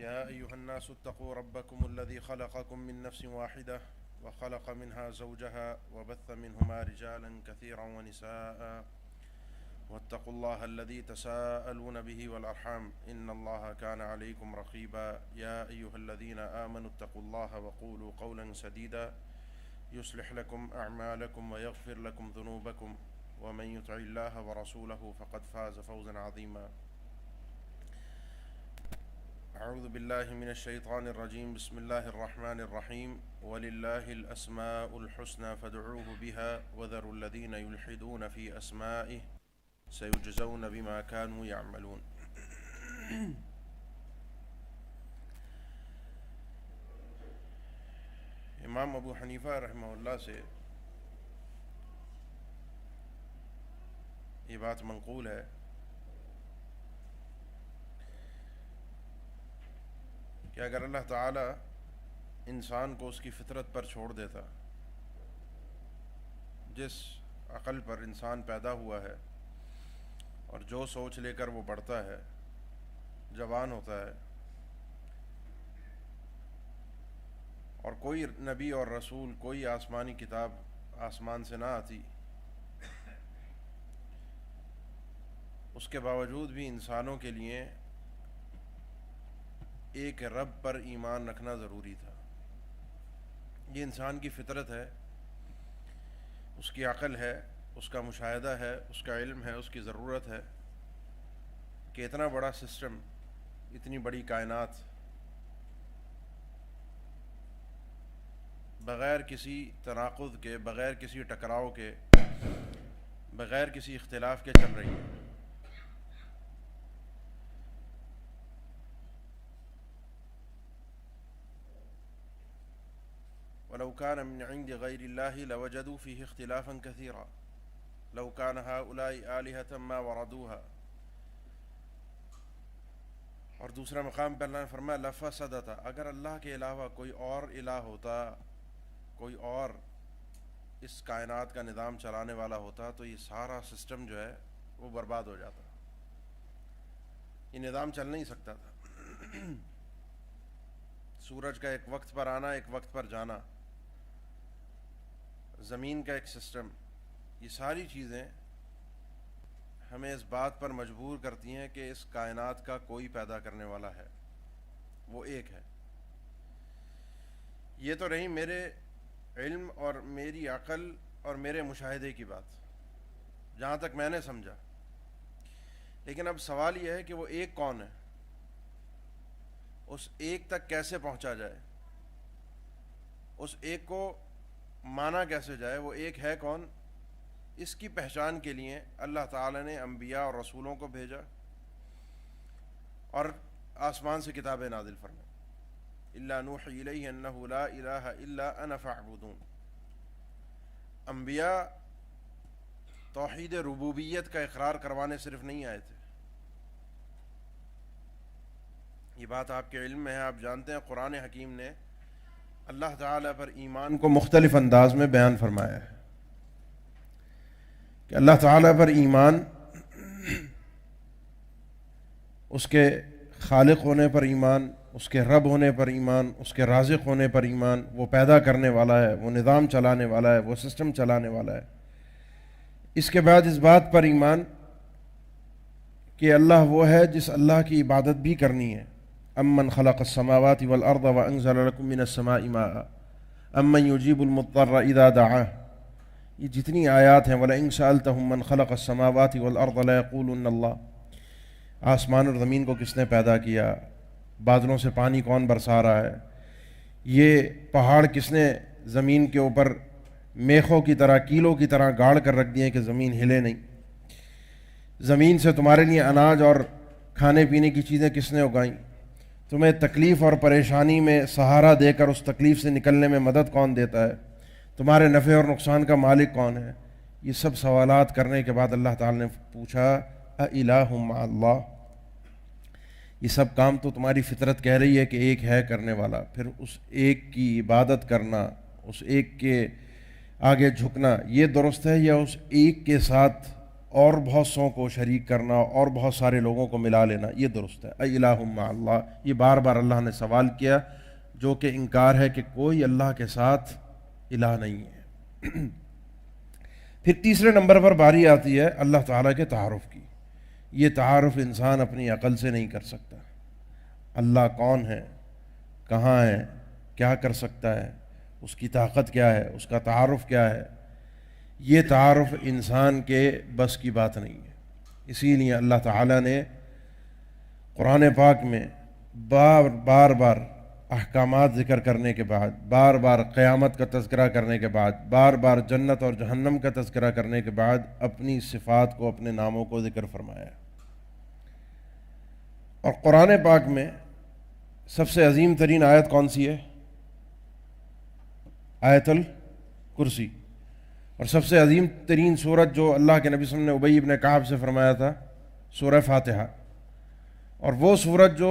يا أيها الناس اتقوا ربكم الذي خلقكم من نفس واحدة وخلق منها زوجها وبث منهما رجالا كثيرا ونساء واتقوا الله الذي تساءلون به والأرحام إن الله كان عليكم رقيبا يا أيها الذين آمنوا اتقوا الله وقولوا قولا سديدا يصلح لكم أعمالكم ويغفر لكم ذنوبكم ومن يطع الله ورسوله فقد فاز فوزا عظيما. أعوذ بالله من الشيطان الرجيم. بسم الله الرحمن الرحيم. ولله الأسماء الحسنى فادعوه بها وذروا الذين يلحدون في أسمائه سيجزون بما كانوا يعملون. امام ابو حنیفہ رحمہ اللہ سے یہ بات منقول ہے کہ اگر اللہ تعالی انسان کو اس کی فطرت پر چھوڑ دیتا، جس عقل پر انسان پیدا ہوا ہے اور جو سوچ لے کر وہ بڑھتا ہے، جوان ہوتا ہے، اور کوئی نبی اور رسول، کوئی آسمانی کتاب آسمان سے نہ آتی، اس کے باوجود بھی انسانوں کے لیے ایک رب پر ایمان رکھنا ضروری تھا۔ یہ انسان کی فطرت ہے، اس کی عقل ہے، اس کا مشاہدہ ہے، اس کا علم ہے، اس کی ضرورت ہے کہ اتنا بڑا سسٹم، اتنی بڑی کائنات بغیر کسی تناقض کے، بغیر کسی ٹکراؤ کے، بغیر کسی اختلاف کے چل رہی ہے۔ وَلَوْ كَانَ مِنْ عِنْدِ غَيْرِ اللَّهِ لَوَجَدُوا فِيهِ اخْتِلَافًا كَثِيرًا لَوْ كَانَ هَؤُلَاءِ آلِهَةً مَا وَرَدُوهَا۔ اور دوسرا مقام پر اللہ نے فرمایا لَفَسَدَتَا، اگر اللہ کے علاوہ کوئی اور الہ ہوتا، کوئی اور اس کائنات کا نظام چلانے والا ہوتا تو یہ سارا سسٹم جو ہے وہ برباد ہو جاتا، یہ نظام چل نہیں سکتا تھا۔ سورج کا ایک وقت پر آنا، ایک وقت پر جانا، زمین کا ایک سسٹم، یہ ساری چیزیں ہمیں اس بات پر مجبور کرتی ہیں کہ اس کائنات کا کوئی پیدا کرنے والا ہے، وہ ایک ہے۔ یہ تو رہی میرے علم اور میری عقل اور میرے مشاہدے کی بات، جہاں تک میں نے سمجھا۔ لیکن اب سوال یہ ہے کہ وہ ایک کون ہے، اس ایک تک کیسے پہنچا جائے، اس ایک کو مانا کیسے جائے، وہ ایک ہے کون؟ اس کی پہچان کے لیے اللہ تعالی نے انبیاء اور رسولوں کو بھیجا اور آسمان سے کتابیں نازل فرمائیں۔ الا نوحی الیہ انہ لا الہ الا انا فاعبدون۔ انبیاء توحید ربوبیت کا اقرار کروانے صرف نہیں آئے تھے، یہ بات آپ کے علم میں ہے، آپ جانتے ہیں قرآن حکیم نے اللہ تعالیٰ پر ایمان کو مختلف انداز میں بیان فرمایا ہے کہ اللہ تعالیٰ پر ایمان، اس کے خالق ہونے پر ایمان، اس کے رب ہونے پر ایمان، اس کے رازق ہونے پر ایمان، وہ پیدا کرنے والا ہے، وہ نظام چلانے والا ہے، وہ سسٹم چلانے والا ہے۔ اس کے بعد اس بات پر ایمان کہ اللہ وہ ہے جس اللہ کی عبادت بھی کرنی ہے۔ امن خلق السماوات والارض وانزل لكم من السماء ماء امن يجيب المضطر اذا دعاه، یہ جتنی آیات ہیں وَلَئِن سَأَلْتَهُم مَّن خَلَقَ السَّمَاوَاتِ وَالْأَرْضَ لَيَقُولُنَّ اللَّهُ، آسمان اور زمین کو کس نے پیدا کیا، بادلوں سے پانی کون برسا رہا ہے، یہ پہاڑ کس نے زمین کے اوپر میخوں کی طرح، کیلوں کی طرح گاڑ کر رکھ دیے کہ زمین ہلے نہیں، زمین سے تمہارے لیے اناج اور کھانے پینے کی چیزیں کس نے اگائیں، تمہیں تکلیف اور پریشانی میں سہارا دے کر اس تکلیف سے نکلنے میں مدد کون دیتا ہے، تمہارے نفع اور نقصان کا مالک کون ہے۔ یہ سب سوالات کرنے کے بعد اللہ تعالی نے پوچھا اِلٰہ مع اللہ، یہ سب کام تو تمہاری فطرت کہہ رہی ہے کہ ایک ہے کرنے والا، پھر اس ایک کی عبادت کرنا، اس ایک کے آگے جھکنا، یہ درست ہے یا اس ایک کے ساتھ اور بہت سو کو شریک کرنا اور بہت سارے لوگوں کو ملا لینا یہ درست ہے. الہ مع اللہ، یہ بار بار اللہ نے سوال کیا، جو کہ انکار ہے کہ کوئی اللہ کے ساتھ الہ نہیں ہے. پھر تیسرے نمبر پر باری آتی ہے اللہ تعالیٰ کے تعارف کی. یہ تعارف انسان اپنی عقل سے نہیں کر سکتا. اللہ کون ہے، کہاں ہے، کیا کر سکتا ہے، اس کی طاقت کیا ہے، اس کا تعارف کیا ہے، یہ تعارف انسان کے بس کی بات نہیں ہے. اسی لیے اللہ تعالیٰ نے قرآن پاک میں بار بار احکامات ذکر کرنے کے بعد، بار بار قیامت کا تذکرہ کرنے کے بعد، بار بار جنت اور جہنم کا تذکرہ کرنے کے بعد اپنی صفات کو، اپنے ناموں کو ذکر فرمایا. اور قرآن پاک میں سب سے عظیم ترین آیت کون سی ہے؟ آیت الکرسی. اور سب سے عظیم ترین سورت جو اللہ کے نبی صلی اللہ علیہ وسلم نے ابی ابن کعب سے فرمایا تھا، سورہ فاتحہ. اور وہ سورت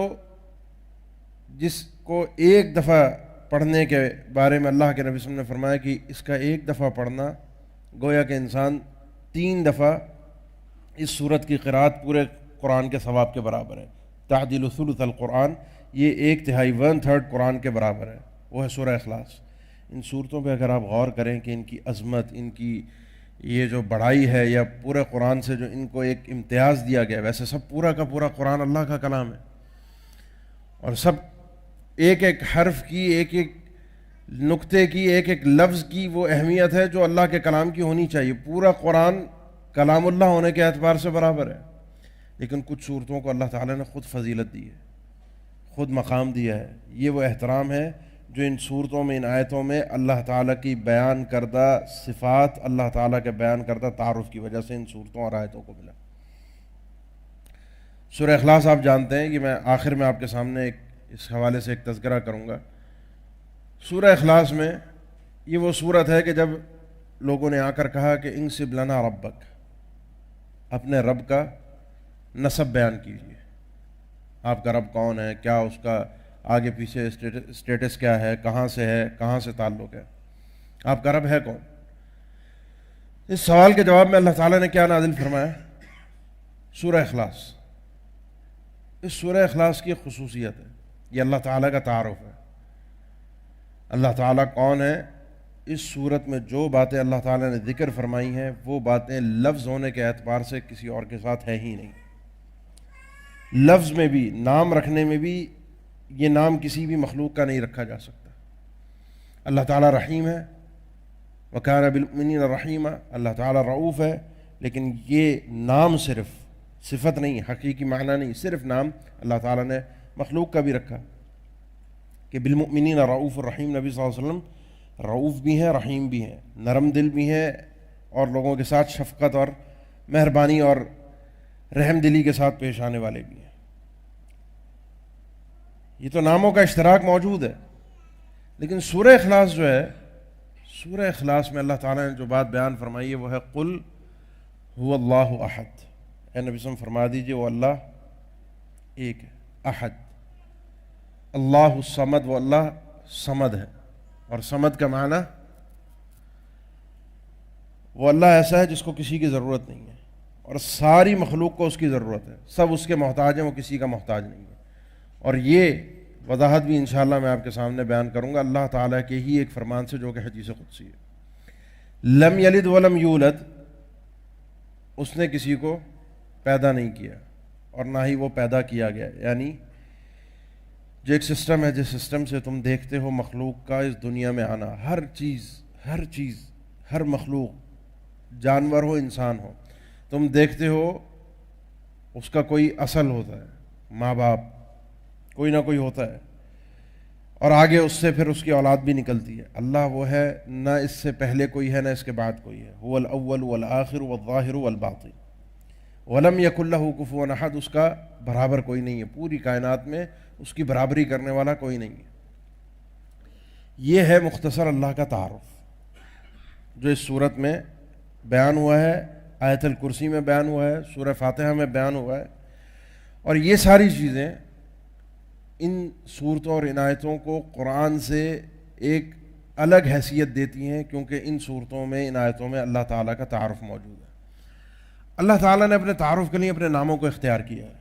جس کو ایک دفعہ پڑھنے کے بارے میں اللہ کے نبی صلی اللہ علیہ وسلم نے فرمایا کہ اس کا ایک دفعہ پڑھنا گویا کہ انسان 3 دفعہ اس سورت کی قرأت پورے قرآن کے ثواب کے برابر ہے. تعدیل ثلث القرآن، یہ 1/3 1/3 قرآن کے برابر ہے. وہ ہے سورہ اخلاص. ان صورتوں پہ اگر آپ غور کریں کہ ان کی عظمت، ان کی یہ جو بڑائی ہے، یا پورے قرآن سے جو ان کو ایک امتیاز دیا گیا، ویسے سب پورا کا پورا قرآن اللہ کا کلام ہے، اور سب ایک ایک حرف کی، ایک ایک نقطے کی، ایک ایک لفظ کی وہ اہمیت ہے جو اللہ کے کلام کی ہونی چاہیے. پورا قرآن کلام اللہ ہونے کے اعتبار سے برابر ہے. لیکن کچھ صورتوں کو اللہ تعالیٰ نے خود فضیلت دی ہے، خود مقام دیا ہے. یہ وہ احترام ہے جو ان صورتوں میں، ان آیتوں میں اللہ تعالیٰ کی بیان کردہ صفات، اللہ تعالیٰ کے بیان کردہ تعارف کی وجہ سے ان صورتوں اور آیتوں کو ملا. سورہ اخلاص آپ جانتے ہیں کہ میں آخر میں آپ کے سامنے اس حوالے سے ایک تذکرہ کروں گا. سورہ اخلاص میں یہ وہ صورت ہے کہ جب لوگوں نے آ کر کہا کہ انسب لنا ربک، اپنے رب کا نسب بیان کیجیے. آپ کا رب کون ہے، کیا اس کا آگے پیچھے اسٹیٹس کیا ہے، کہاں سے ہے، کہاں سے تعلق ہے، آپ کا رب ہے کون؟ اس سوال کے جواب میں اللہ تعالیٰ نے کیا نازل فرمایا؟ سورہ اخلاص. اس سورہ اخلاص کی خصوصیت ہے، یہ اللہ تعالیٰ کا تعارف ہے. اللہ تعالیٰ کون ہے؟ اس صورت میں جو باتیں اللہ تعالیٰ نے ذکر فرمائی ہیں وہ باتیں لفظ ہونے کے اعتبار سے کسی اور کے ساتھ ہے ہی نہیں. لفظ میں بھی، نام رکھنے میں بھی، یہ نام کسی بھی مخلوق کا نہیں رکھا جا سکتا. اللہ تعالیٰ رحیم ہے، وَكَانَ بِالْمُؤْمِنِينَ رَحِيمًا. اللہ تعالیٰ رؤوف ہے، لیکن یہ نام صرف صفت نہیں، حقیقی معنی نہیں، صرف نام. اللہ تعالیٰ نے مخلوق کا بھی رکھا کہ بالمؤمنین رؤوف الرحیم. نبی صلی اللہ علیہ وسلم رؤوف بھی ہیں، رحیم بھی ہیں، نرم دل بھی ہیں، اور لوگوں کے ساتھ شفقت اور مہربانی اور رحم دلی کے ساتھ پیش آنے والے بھی ہیں. یہ تو ناموں کا اشتراک موجود ہے. لیکن سورہ اخلاص جو ہے، سورہ اخلاص میں اللہ تعالیٰ نے جو بات بیان فرمائی ہے وہ ہے قل هو اللہ احد. اے نبی صلی اللہ علیہ وسلم فرما دیجئے وہ اللہ ایک ہے، احد. اللہ الصمد، وہ اللہ صمد ہے. اور صمد کا معنی، وہ اللہ ایسا ہے جس کو کسی کی ضرورت نہیں ہے، اور ساری مخلوق کو اس کی ضرورت ہے. سب اس کے محتاج ہیں، وہ کسی کا محتاج نہیں ہے. اور یہ وضاحت بھی انشاءاللہ میں آپ کے سامنے بیان کروں گا اللہ تعالیٰ کے ہی ایک فرمان سے جو کہ حدیث قدسی ہے. لم یلد ولم یولد، اس نے کسی کو پیدا نہیں کیا اور نہ ہی وہ پیدا کیا گیا. یعنی جو ایک سسٹم ہے، جس سسٹم سے تم دیکھتے ہو مخلوق کا اس دنیا میں آنا، ہر چیز، ہر مخلوق، جانور ہو انسان ہو، تم دیکھتے ہو اس کا کوئی اصل ہوتا ہے، ماں باپ کوئی نہ کوئی ہوتا ہے، اور آگے اس سے پھر اس کی اولاد بھی نکلتی ہے. اللہ وہ ہے، نہ اس سے پہلے کوئی ہے نہ اس کے بعد کوئی ہے. هو الاول والآخر والظاہر والباطن ولم یکن لہ کفوا احد. اس کا برابر کوئی نہیں ہے، پوری کائنات میں اس کی برابری کرنے والا کوئی نہیں ہے. یہ ہے مختصر اللہ کا تعارف جو اس صورت میں بیان ہوا ہے، آیت الکرسی میں بیان ہوا ہے، سورہ فاتحہ میں بیان ہوا ہے. اور یہ ساری چیزیں ان صورتوں اور ان آیتوں کو قرآن سے ایک الگ حیثیت دیتی ہیں، کیونکہ ان صورتوں میں، ان آیتوں میں اللہ تعالیٰ کا تعارف موجود ہے. اللہ تعالیٰ نے اپنے تعارف کے لیے اپنے ناموں کو اختیار کیا ہے.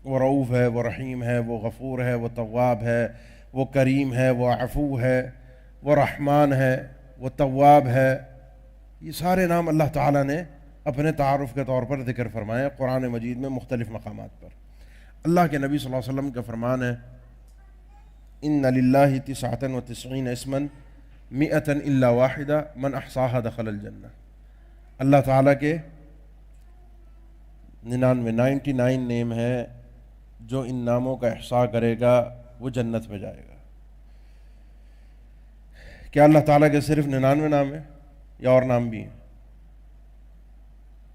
وہ رؤوف ہے، وہ رحیم ہے، وہ غفور ہے، وہ تواب ہے، وہ کریم ہے، وہ عفو ہے، وہ رحمان ہے، وہ تواب ہے. یہ سارے نام اللہ تعالیٰ نے اپنے تعارف کے طور پر ذکر فرمائے قرآن مجید میں مختلف مقامات پر. اللہ کے نبی صلی اللہ علیہ وسلم کا فرمان ہے ان للہ 99 اسما 100 الا واحدہ من احصاها دخل الجنہ. اللہ تعالیٰ کے 99 نیم ہے، جو ان ناموں کا احصاء کرے گا وہ جنت میں جائے گا. کیا اللہ تعالیٰ کے صرف 99 نام ہیں یا اور نام بھی ہیں؟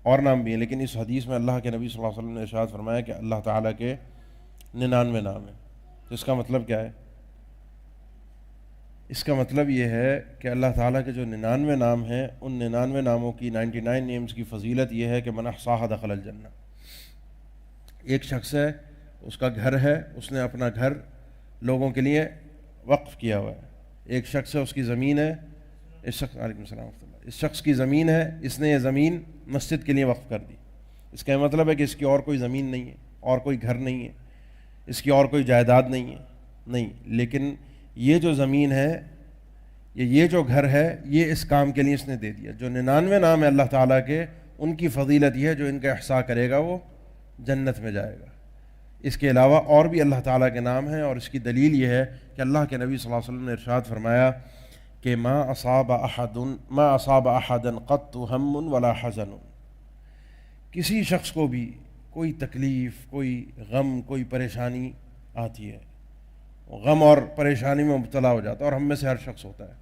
اور نام بھی ہیں، لیکن اس حدیث میں اللہ کے نبی صلی اللہ علیہ وسلم نے ارشاد فرمایا کہ اللہ تعالیٰ کے 99 نام ہیں. تو اس کا مطلب کیا ہے؟ اس کا مطلب یہ ہے کہ اللہ تعالیٰ کے جو 99 نام ہیں ان 99 ناموں کی 99 نیمز کی فضیلت یہ ہے کہ من احصاها دخل الجنہ. ایک شخص ہے، اس کا گھر ہے، اس نے اپنا گھر لوگوں کے لیے وقف کیا ہوا ہے. ایک شخص ہے، اس کی زمین ہے، علیکم السلام ورحمۃ اللہ، اس شخص کی زمین ہے، اس نے یہ زمین مسجد کے لیے وقف کر دی. اس کا مطلب ہے کہ اس کی اور کوئی زمین نہیں ہے، اور کوئی گھر نہیں ہے، اس کی اور کوئی جائیداد نہیں ہے، نہیں، لیکن یہ جو زمین ہے، یہ جو گھر ہے، یہ اس کام کے لیے اس نے دے دیا. جو 99 نام ہے اللہ تعالیٰ کے، ان کی فضیلت یہ ہے جو ان کا احصاء کرے گا وہ جنت میں جائے گا. اس کے علاوہ اور بھی اللہ تعالیٰ کے نام ہیں، اور اس کی دلیل یہ ہے کہ اللہ کے نبی صلی اللہ علیہ وسلم نے ارشاد فرمایا کہ ما اصاب احدا قط ہم ولا حزن. کسی شخص کو بھی کوئی تکلیف، کوئی غم، کوئی پریشانی آتی ہے، غم اور پریشانی میں مبتلا ہو جاتا ہے، اور ہم میں سے ہر شخص ہوتا ہے.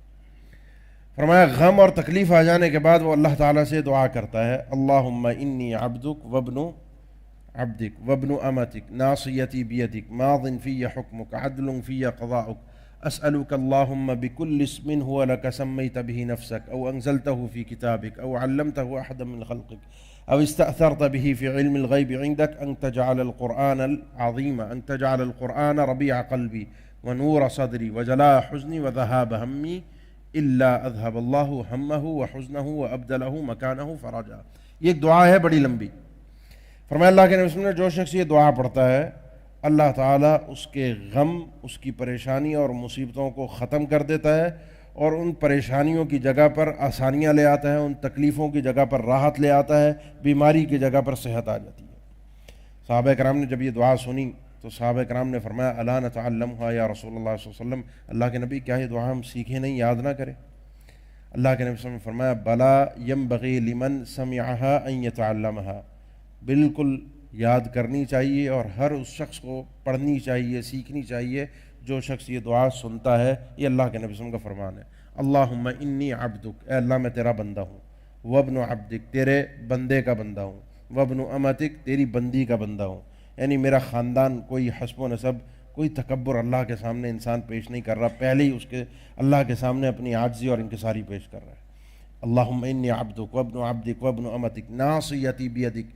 فرمایا غم اور تکلیف آ جانے کے بعد وہ اللہ تعالیٰ سے دعا کرتا ہے اللہم انی عبدک وابن عبدک وابن امتک ناصیتی بیدک ماض فی حکمک عدل فی قضاؤک اسألک اللہم بکل اسم هو لک سمیت به نفسک او انزلته فی کتابک او علمته احدا من خلقک او استأثرت به فی علم الغیب عندک ان تجعل القرآن العظیم ان تجعل القرآن ربیع قلبی ونور صدری وجلاء حزنی وذهاب ہمی الا اذهب اللہ ہمہ وحزنہ وابدلہ مکانہ فرجا. یہ ایک دعا ہے بڑی لمبی. فرمایا اللہ کے نبی صلی اللہ علیہ وسلم نے جو شخص یہ دعا پڑھتا ہے اللہ تعالیٰ اس کے غم، اس کی پریشانی اور مصیبتوں کو ختم کر دیتا ہے، اور ان پریشانیوں کی جگہ پر آسانیاں لے آتا ہے، ان تکلیفوں کی جگہ پر راحت لے آتا ہے، بیماری کی جگہ پر صحت آ جاتی ہے. صحابہ کرام نے جب یہ دعا سنی تو صحابہ کرام نے فرمایا الا نتعلمها یا رسول اللہ صلی اللہ علیہ وسلم، اللہ کے نبی کیا یہ دعا ہم سیکھیں نہیں، یاد نہ کریں؟ اللہ کے نبی صلی اللہ علیہ وسلم نے فرمایا بلا ينبغي لمن سمعها ان يتعلمها، بالکل یاد کرنی چاہیے اور ہر اس شخص کو پڑھنی چاہیے، سیکھنی چاہیے جو شخص یہ دعا سنتا ہے. یہ اللہ کے نبی صلی اللہ علیہ وسلم کا فرمان ہے. اللہم انی عبدک، اے اللہ میں تیرا بندہ ہوں، وابن عبدک، تیرے بندے کا بندہ ہوں، وابن امتک، تیری بندی کا بندہ ہوں. یعنی میرا خاندان کوئی حسب و نسب، کوئی تکبر اللہ کے سامنے انسان پیش نہیں کر رہا، پہلے ہی اس کے اللہ کے سامنے اپنی عاجزی اور انکساری پیش کر رہا ہے. اللہم انی عبدک وابن عبدک وابن امتک ناصیتی بیدک،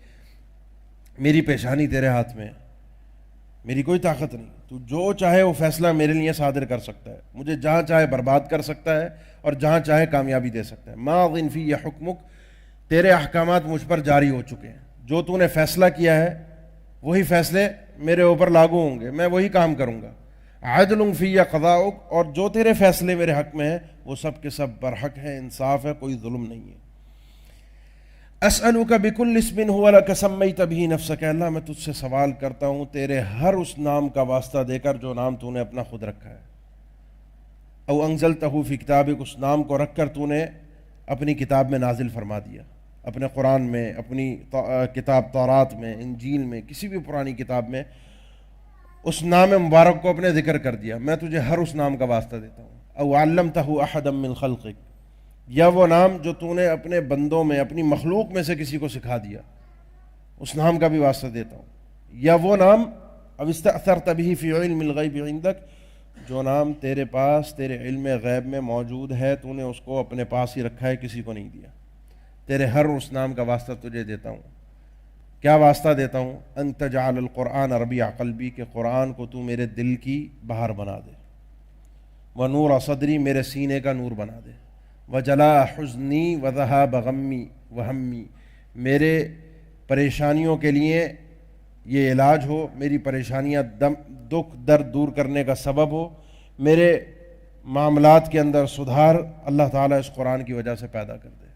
میری پیشانی تیرے ہاتھ میں ہے، میری کوئی طاقت نہیں، تو جو چاہے وہ فیصلہ میرے لیے صادر کر سکتا ہے، مجھے جہاں چاہے برباد کر سکتا ہے اور جہاں چاہے کامیابی دے سکتا ہے. ماض فی حکمک، تیرے احکامات مجھ پر جاری ہو چکے ہیں، جو تو نے فیصلہ کیا ہے وہی فیصلے میرے اوپر لاگو ہوں گے، میں وہی کام کروں گا. عدل فی قضاؤک، اور جو تیرے فیصلے میرے حق میں ہیں وہ سب کے سب برحق ہے، انصاف ہے، کوئی ظلم نہیں ہے. اسألک بکل اسم هو لک سمیت به نفسک، اللہ میں تجھ سے سوال کرتا ہوں تیرے ہر اس نام کا واسطہ دے کر جو نام تو نے اپنا خود رکھا ہے، او انزلتہ فی کتابک، اس نام کو رکھ کر تو نے اپنی کتاب میں نازل فرما دیا، اپنے قرآن میں، اپنی کتاب تورات میں، انجیل میں، کسی بھی پرانی کتاب میں اس نام مبارک کو اپنے ذکر کر دیا. میں تجھے ہر اس نام کا واسطہ دیتا ہوں. او علمتہ احدا من خلقک، یا وہ نام جو تو نے اپنے بندوں میں، اپنی مخلوق میں سے کسی کو سکھا دیا، اس نام کا بھی واسطہ دیتا ہوں. یا وہ نام او استأثرت به فی علم الغیب عندک، جو نام تیرے پاس تیرے علم غیب میں موجود ہے تو نے اس کو اپنے پاس ہی رکھا ہے، کسی کو نہیں دیا. تیرے ہر اس نام کا واسطہ تجھے دیتا ہوں. کیا واسطہ دیتا ہوں؟ ان تجعل القرآن ربیع قلبی، کہ قرآن کو تو میرے دل کی بہار بنا دے، ونور صدری، میرے سینے کا نور بنا دے، وجلاء حزنی وذہاب غمی وہمی، میرے پریشانیوں کے لیے یہ علاج ہو، میری پریشانیاں دکھ درد دور کرنے کا سبب ہو، میرے معاملات کے اندر سدھار اللہ تعالیٰ اس قرآن کی وجہ سے پیدا کر دے۔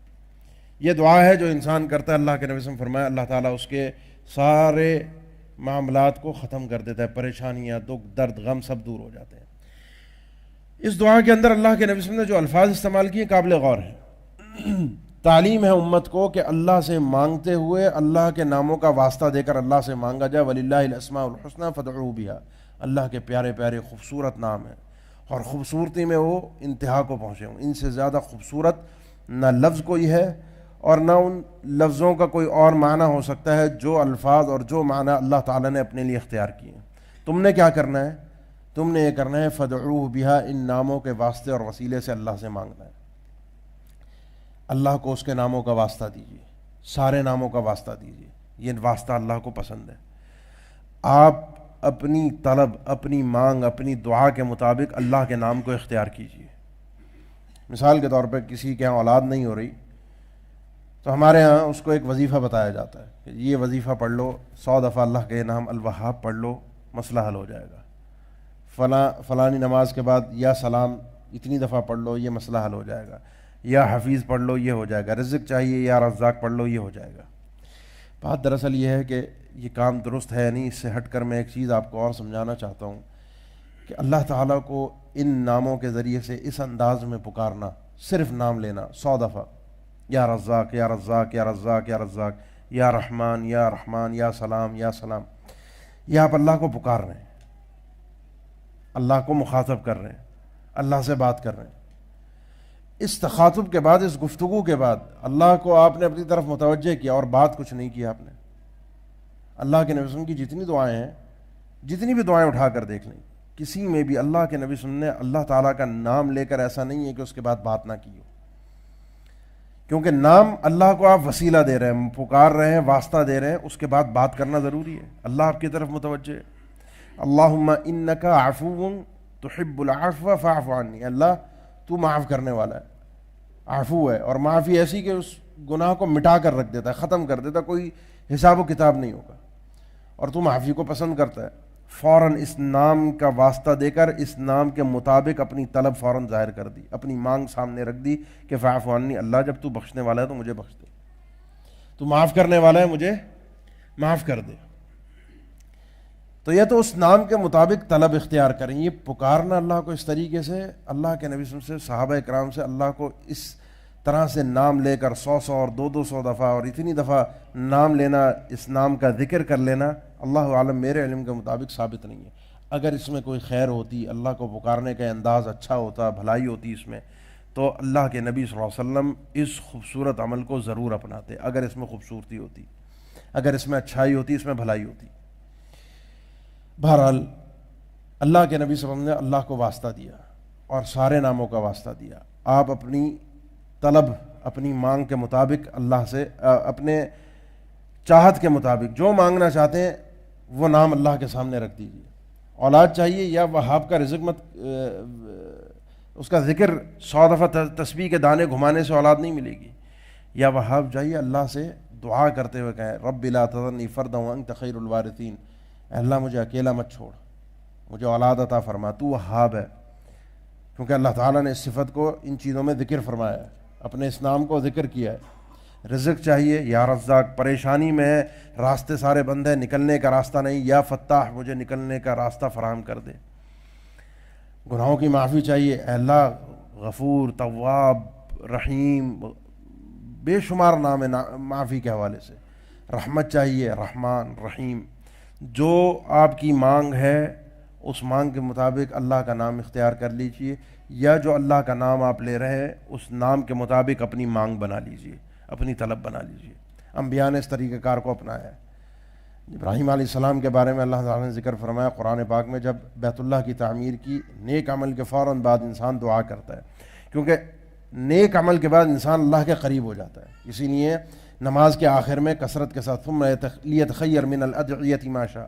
یہ دعا ہے جو انسان کرتا ہے، اللہ کے نبی صلی اللہ علیہ وسلم فرمایا اللہ تعالیٰ اس کے سارے معاملات کو ختم کر دیتا ہے، پریشانیاں دکھ درد غم سب دور ہو جاتے ہیں۔ اس دعا کے اندر اللہ کے نبی صلی اللہ علیہ وسلم نے جو الفاظ استعمال کیے قابل غور ہیں۔ تعلیم ہے امت کو کہ اللہ سے مانگتے ہوئے اللہ کے ناموں کا واسطہ دے کر اللہ سے مانگا جائے۔ وَلِلَّهِ الْأَسْمَاءُ الْحُسْنَى فَادْعُوهُ بِهَا، اللہ کے پیارے پیارے خوبصورت نام ہیں اور خوبصورتی میں وہ انتہا کو پہنچے ہوں۔ ان سے زیادہ خوبصورت نہ لفظ کوئی ہے اور نہ ان لفظوں کا کوئی اور معنی ہو سکتا ہے جو الفاظ اور جو معنی اللہ تعالیٰ نے اپنے لیے اختیار کیے ہیں۔ تم نے کیا کرنا ہے؟ تم نے یہ کرنا ہے فَادْعُوهُ بِهَا، ان ناموں کے واسطے اور وسیلے سے اللہ سے مانگنا ہے۔ اللہ کو اس کے ناموں کا واسطہ دیجیے، سارے ناموں کا واسطہ دیجیے، یہ واسطہ اللہ کو پسند ہے۔ آپ اپنی طلب، اپنی مانگ، اپنی دعا کے مطابق اللہ کے نام کو اختیار کیجیے۔ مثال کے طور پہ کسی کے ہاں اولاد نہیں ہو رہی تو ہمارے ہاں اس کو ایک وظیفہ بتایا جاتا ہے کہ یہ وظیفہ پڑھ لو، 100 دفعہ اللہ کے نام الوہاب پڑھ لو، مسئلہ حل ہو جائے گا۔ فلانی نماز کے بعد یا سلام اتنی دفعہ پڑھ لو، یہ مسئلہ حل ہو جائے گا۔ یا حفیظ پڑھ لو، یہ ہو جائے گا۔ رزق چاہیے، یا رزاق پڑھ لو، یہ ہو جائے گا۔ بات دراصل یہ ہے کہ یہ کام درست ہے نہیں۔ اس سے ہٹ کر میں ایک چیز آپ کو اور سمجھانا چاہتا ہوں کہ اللہ تعالیٰ کو ان ناموں کے ذریعے سے اس انداز میں پکارنا، صرف نام لینا 100 دفعہ، یا رزاق یا رزاق یا رزاق یا رزاق، یا رحمان یا رحمان، یا سلام یا سلام، یہ آپ اللہ کو پکار رہے ہیں، اللہ کو مخاطب کر رہے ہیں، اللہ سے بات کر رہے ہیں۔ اس تخاطب کے بعد، اس گفتگو کے بعد اللہ کو آپ نے اپنی طرف متوجہ کیا اور بات کچھ نہیں کیا آپ نے۔ اللہ کے نبی صلی اللہ علیہ وسلم کی جتنی دعائیں ہیں، جتنی بھی دعائیں اٹھا کر دیکھ لیں، کسی میں بھی اللہ کے نبی صلی اللہ علیہ وسلم نے اللہ تعالیٰ کا نام لے کر ایسا نہیں ہے کہ اس کے بعد بات نہ کی ہو، کیونکہ نام اللہ کو آپ وسیلہ دے رہے ہیں، پکار رہے ہیں، واسطہ دے رہے ہیں، اس کے بعد بات کرنا ضروری ہے۔ اللہ آپ کی طرف متوجہ ہے۔ اللہم انک عفو تحب العفو فاعف عنی، اللہ تو معاف کرنے والا ہے، عفو ہے، اور معافی ایسی کہ اس گناہ کو مٹا کر رکھ دیتا ہے، ختم کر دیتا ہے، کوئی حساب و کتاب نہیں ہوگا، اور تو معافی کو پسند کرتا ہے۔ فوراً اس نام کا واسطہ دے کر اس نام کے مطابق اپنی طلب فوراً ظاہر کر دی، اپنی مانگ سامنے رکھ دی کہ فاعف عنی، اللہ جب تو بخشنے والا ہے تو مجھے بخش دے، تو معاف کرنے والا ہے، مجھے معاف کر دے۔ تو یہ تو اس نام کے مطابق طلب اختیار کریں۔ یہ پکارنا اللہ کو اس طریقے سے، اللہ کے نبی صلی اللہ علیہ وسلم سے، صحابہ اکرام سے اللہ کو اس طرح سے نام لے کر 100 اور 200 دفعہ اور اتنی دفعہ نام لینا، اس نام کا ذکر کر لینا، اللہ عالم میرے علم کے مطابق ثابت نہیں ہے۔ اگر اس میں کوئی خیر ہوتی، اللہ کو پکارنے کا انداز اچھا ہوتا، بھلائی ہوتی اس میں، تو اللہ کے نبی صلی اللہ علیہ وسلم اس خوبصورت عمل کو ضرور اپناتے۔ اگر اس میں خوبصورتی ہوتی، اگر اس میں اچھائی ہوتی، اس میں بھلائی ہوتی۔ بہرحال اللہ کے نبی صلی اللہ علیہ وسلم نے اللہ کو واسطہ دیا اور سارے ناموں کا واسطہ دیا۔ آپ اپنی طلب، اپنی مانگ کے مطابق اللہ سے، اپنے چاہت کے مطابق جو مانگنا چاہتے ہیں وہ نام اللہ کے سامنے رکھ دیجیے۔ اولاد چاہیے، یا وہاب کا رزق مت، اس کا ذکر 100 دفعہ تسبیح کے دانے گھمانے سے اولاد نہیں ملے گی۔ یا وہاب چاہیے، اللہ سے دعا کرتے ہوئے کہیں رب لا تذرنی فردا وانت خیر الوارثین، اللہ مجھے اکیلا مت چھوڑ، مجھے اولاد عطا فرما، تو وہاب ہے، کیونکہ اللہ تعالیٰ نے اس صفت کو ان چیزوں میں ذکر فرمایا ہے، اپنے اس نام کو ذکر کیا ہے۔ رزق چاہیے، یا رزاق، پریشانی میں ہے، راستے سارے بند ہیں، نکلنے کا راستہ نہیں، یا فتاح، مجھے نکلنے کا راستہ فراہم کر دے۔ گناہوں کی معافی چاہیے، اے اللہ غفور، تواب، رحیم، بے شمار نام ہے معافی کے حوالے سے۔ رحمت چاہیے، رحمان، رحیم۔ جو آپ کی مانگ ہے اس مانگ کے مطابق اللہ کا نام اختیار کر لیجئے، یا جو اللہ کا نام آپ لے رہے ہیں اس نام کے مطابق اپنی مانگ بنا لیجئے، اپنی طلب بنا لیجئے۔ انبیاء نے اس طریقہ کار کو اپنایا ہے۔ ابراہیم علیہ السلام کے بارے میں اللہ تعالیٰ نے ذکر فرمایا قرآن پاک میں، جب بیت اللہ کی تعمیر کی، نیک عمل کے فوراً بعد انسان دعا کرتا ہے، کیونکہ نیک عمل کے بعد انسان اللہ کے قریب ہو جاتا ہے۔ اسی لیے نماز کے آخر میں کثرت کے ساتھ ثم لیتخیر من الادعیۃ ما شاء،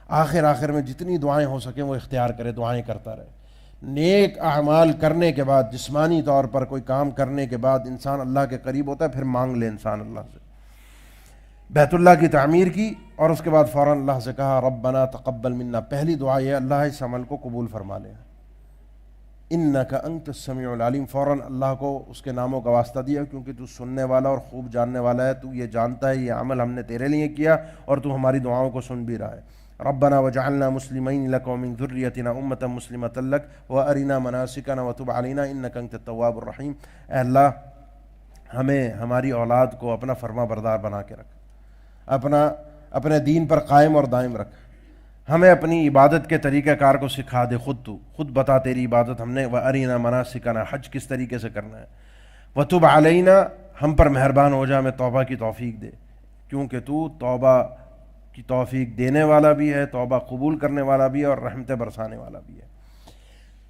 آخر میں جتنی دعائیں ہو سکیں وہ اختیار کرے، دعائیں کرتا رہے۔ نیک اعمال کرنے کے بعد، جسمانی طور پر کوئی کام کرنے کے بعد انسان اللہ کے قریب ہوتا ہے، پھر مانگ لے انسان اللہ سے۔ بیت اللہ کی تعمیر کی اور اس کے بعد فوراً اللہ سے کہا ربنا تقبل منا. پہلی دعا یہ اللہ اس عمل کو قبول فرما لے, انک انت السمیع العلیم. فوراً اللہ کو اس کے ناموں کا واسطہ دیا کیونکہ تو سننے والا اور خوب جاننے والا ہے, تو یہ جانتا ہے یہ عمل ہم نے تیرے لیے کیا اور تو ہماری دعاؤں کو سن بھی رہا ہے. ربنا وجعلنا مسلمین لک ومن ذریتنا امۃ مسلمۃ لک وارنا مناسکنا وتب علینا انک انت التواب الرحیم. اے اللہ ہمیں ہماری اولاد کو اپنا فرما بردار بنا کے رکھ, اپنے دین پر قائم اور دائم رکھ, ہمیں اپنی عبادت کے طریقہ کار کو سکھا دے, خود بتا تیری عبادت ہم نے. وَأَرِنَا مَنَاسِكَنَا, حج کس طریقے سے کرنا ہے. وَتُبْ عَلَيْنَا, ہم پر مہربان ہو جا, ہمیں توبہ کی توفیق دے کیونکہ تو توبہ کی توفیق دینے والا بھی ہے, توبہ قبول کرنے والا بھی ہے اور رحمتیں برسانے والا بھی ہے.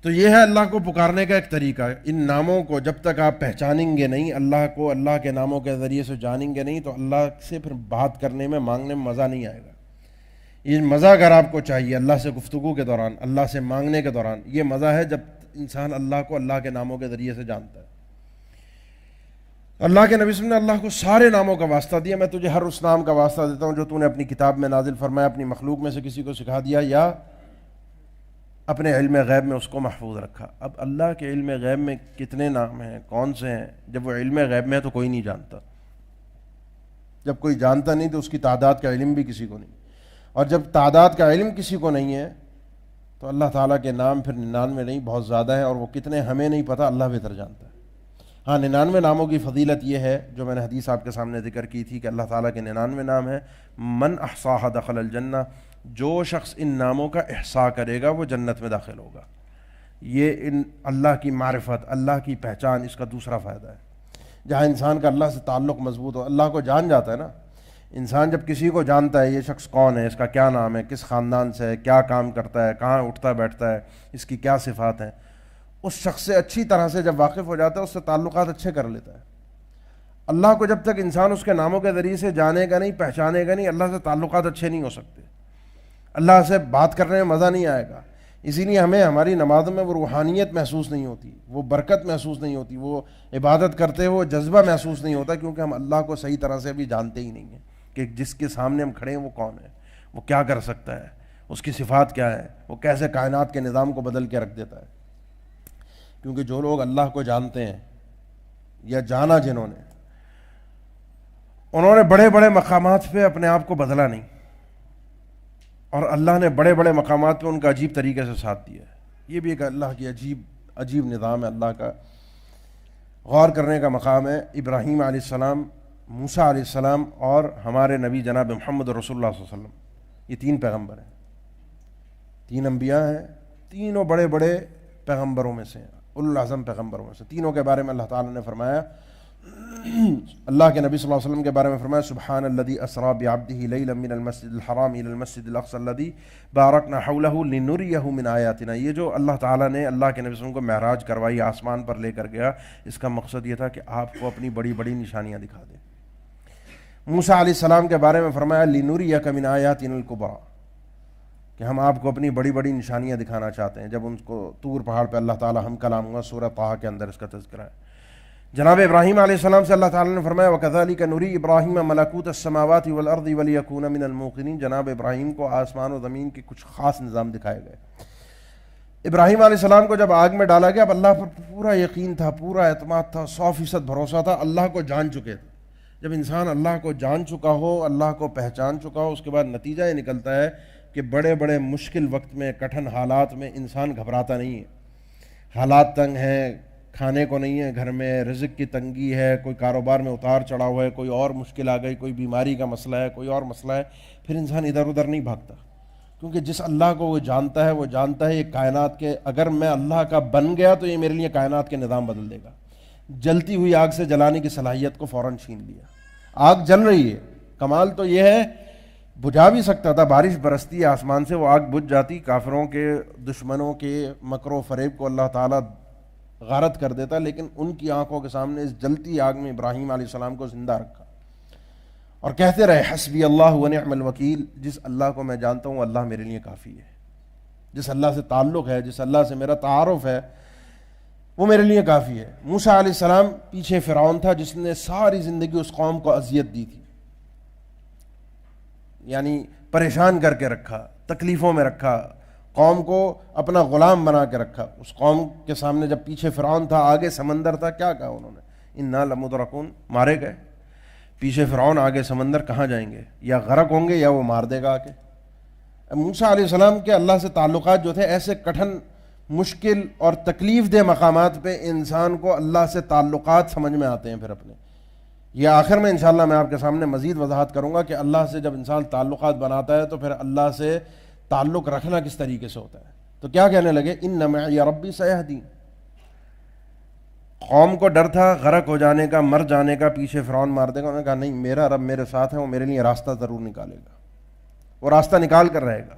تو یہ ہے اللہ کو پکارنے کا ایک طریقہ. ان ناموں کو جب تک آپ پہچانیں گے نہیں, اللہ کو اللہ کے ناموں کے ذریعے سے جانیں گے نہیں, تو اللہ سے پھر بات کرنے میں مانگنے میں مزہ نہیں آئے گا. یہ مزہ اگر آپ کو چاہیے اللہ سے گفتگو کے دوران, اللہ سے مانگنے کے دوران, یہ مزہ ہے جب انسان اللہ کو اللہ کے ناموں کے ذریعے سے جانتا ہے. اللہ کے نبی صلی اللہ علیہ وسلم نے اللہ کو سارے ناموں کا واسطہ دیا. میں تجھے ہر اس نام کا واسطہ دیتا ہوں جو تو نے اپنی کتاب میں نازل فرمایا, اپنی مخلوق میں سے کسی کو سکھا دیا یا اپنے علم غیب میں اس کو محفوظ رکھا. اب اللہ کے علم غیب میں کتنے نام ہیں, کون سے ہیں؟ جب وہ علم غیب میں ہے تو کوئی نہیں جانتا. جب کوئی جانتا نہیں تو اس کی تعداد کا علم بھی کسی کو نہیں, اور جب تعداد کا علم کسی کو نہیں ہے تو اللہ تعالیٰ کے نام پھر 99 نہیں, بہت زیادہ ہیں, اور وہ کتنے ہمیں نہیں پتہ, اللہ بہتر جانتا ہے. ہاں 99 ناموں کی فضیلت یہ ہے جو میں نے حدیث آپ کے سامنے ذکر کی تھی کہ اللہ تعالیٰ کے 99 نام ہیں. من احصاها دخل الجنہ, جو شخص ان ناموں کا احصاء کرے گا وہ جنت میں داخل ہوگا. یہ ان اللہ کی معرفت, اللہ کی پہچان, اس کا دوسرا فائدہ ہے. جہاں انسان کا اللہ سے تعلق مضبوط ہو, اللہ کو جان جاتا ہے نا انسان. جب کسی کو جانتا ہے یہ شخص کون ہے, اس کا کیا نام ہے, کس خاندان سے ہے, کیا کام کرتا ہے, کہاں اٹھتا بیٹھتا ہے, اس کی کیا صفات ہیں, اس شخص سے اچھی طرح سے جب واقف ہو جاتا ہے اس سے تعلقات اچھے کر لیتا ہے. اللہ کو جب تک انسان اس کے ناموں کے ذریعے سے جانے گا نہیں, پہچانے گا نہیں, اللہ سے تعلقات اچھے نہیں ہو سکتے, اللہ سے بات کرنے میں مزہ نہیں آئے گا. اسی لیے ہمیں ہماری نمازوں میں وہ روحانیت محسوس نہیں ہوتی, وہ برکت محسوس نہیں ہوتی, وہ عبادت کرتے ہوئے جذبہ محسوس نہیں ہوتا, کیونکہ ہم اللہ کو صحیح طرح سے ابھی جانتے ہی نہیں ہیں کہ جس کے سامنے ہم کھڑے ہیں وہ کون ہے, وہ کیا کر سکتا ہے, اس کی صفات کیا ہے, وہ کیسے کائنات کے نظام کو بدل کے رکھ دیتا ہے. کیونکہ جو لوگ اللہ کو جانتے ہیں یا جانا جنہوں نے, انہوں نے بڑے بڑے مقامات پہ اپنے آپ کو بدلا نہیں, اور اللہ نے بڑے بڑے مقامات پہ ان کا عجیب طریقے سے ساتھ دیا ہے. یہ بھی ایک اللہ کی عجیب نظام ہے اللہ کا. غور کرنے کا مقام ہے. ابراہیم علیہ السلام, موسیٰ علیہ السلام اور ہمارے نبی جناب محمد رسول اللہ صلی اللہ علیہ وسلم, یہ 3 پیغمبر ہیں, 3 انبیاء ہیں, تینوں بڑے بڑے پیغمبروں میں سے ہیں, اولو العزم پیغمبروں میں سے. تینوں کے بارے میں اللہ تعالیٰ نے فرمایا, اللہ کے نبی صلی اللہ علیہ وسلم کے بارے میں فرمایا سبحان الذی اسری بعبدہ لیلا من المسجد الحرام الی المسجد الاقصی الذی بارکنا حولہ لنریہ من آیاتنا. یہ جو اللہ تعالیٰ نے اللہ کے نبی صلی اللہ علیہ وسلم کو معراج کروائی, آسمان پر لے کر گیا, اس کا مقصد یہ تھا کہ آپ کو اپنی بڑی بڑی نشانیاں دکھا دے. موسیٰ علیہ السلام کے بارے میں فرمایا لنریک من آیاتنا الکبریٰ, کہ ہم آپ کو اپنی بڑی بڑی نشانیاں دکھانا چاہتے ہیں. جب ان کو طور پہاڑ پہ اللہ تعالیٰ ہم کلام ہوا, سورہ طٰہٰ کے اندر اس کا تذکرہ ہے. جناب ابراہیم علیہ السلام سے اللہ تعالیٰ نے فرمایا وَكَذَلِكَ نُرِي إِبْرَاهِيمَ مَلَكُوتَ السَّمَاوَاتِ وَالْأَرْضِ وَلِيَكُونَ مِنَ الْمُوقِنِينَ. جناب ابراہیم کو آسمان و زمین کے کچھ خاص نظام دکھائے گئے. ابراہیم علیہ السلام کو جب آگ میں ڈالا گیا, اب اللہ پر پورا یقین تھا, پورا اعتماد تھا, 100% بھروسہ تھا, اللہ کو جان چکے تھے. جب انسان اللہ کو جان چکا ہو, اللہ کو پہچان چکا ہو, اس کے بعد نتیجہ یہ نکلتا ہے کہ بڑے بڑے مشکل وقت میں, کٹھن حالات میں انسان گھبراتا نہیں ہے. حالات تنگ ہیں, کھانے کو نہیں ہے گھر میں, رزق کی تنگی ہے, کوئی کاروبار میں اتار چڑھاؤ ہے, کوئی اور مشکل آ گئی, کوئی بیماری کا مسئلہ ہے, کوئی اور مسئلہ ہے, پھر انسان ادھر ادھر نہیں بھاگتا. کیونکہ جس اللہ کو وہ جانتا ہے یہ کائنات کے, اگر میں اللہ کا بن گیا تو یہ میرے لیے کائنات کے نظام بدل دے گا. جلتی ہوئی آگ سے جلانے کی صلاحیت کو فوراً چھین لیا. آگ جل رہی ہے, کمال تو یہ ہے بجھا بھی سکتا تھا, بارش برستی آسمان سے, وہ آگ بجھ جاتی. کافروں کے, دشمنوں کے مکر و فریب کو اللہ تعالیٰ غارت کر دیتا, لیکن ان کی آنکھوں کے سامنے اس جلتی آگ میں ابراہیم علیہ السلام کو زندہ رکھا اور کہتے رہے حسبی اللہ ونعم الوکیل. جس اللہ کو میں جانتا ہوں اللہ میرے لیے کافی ہے, جس اللہ سے تعلق ہے, جس اللہ سے میرا تعارف ہے, وہ میرے لیے کافی ہے. موسیٰ علیہ السلام پیچھے فرعون تھا جس نے ساری زندگی اس قوم کو اذیت دی تھی, یعنی پریشان کر کے رکھا، تکلیفوں میں رکھا، قوم کو اپنا غلام بنا کے رکھا. اس قوم کے سامنے جب پیچھے فرعون تھا، آگے سمندر تھا، کیا کہا انہوں نے؟ انا لمدرکون، مارے گئے. پیچھے فرعون، آگے سمندر، کہاں جائیں گے؟ یا غرق ہوں گے یا وہ مار دے گا آ کے. موسیٰ علیہ السلام کے اللہ سے تعلقات جو تھے، ایسے کٹھن، مشکل اور تکلیف دہ مقامات پہ انسان کو اللہ سے تعلقات سمجھ میں آتے ہیں پھر اپنے. یہ آخر میں انشاءاللہ میں آپ کے سامنے مزید وضاحت کروں گا کہ اللہ سے جب انسان تعلقات بناتا ہے تو پھر اللہ سے تعلق رکھنا کس طریقے سے ہوتا ہے. تو کیا کہنے لگے؟ ان معی ربی سیہدین. قوم کو ڈر تھا غرق ہو جانے کا، مر جانے کا، پیچھے فرعون مار دے گا. انہوں نے کہا نہیں، میرا رب میرے ساتھ ہے، وہ میرے لیے راستہ ضرور نکالے گا، وہ راستہ نکال کر رہے گا.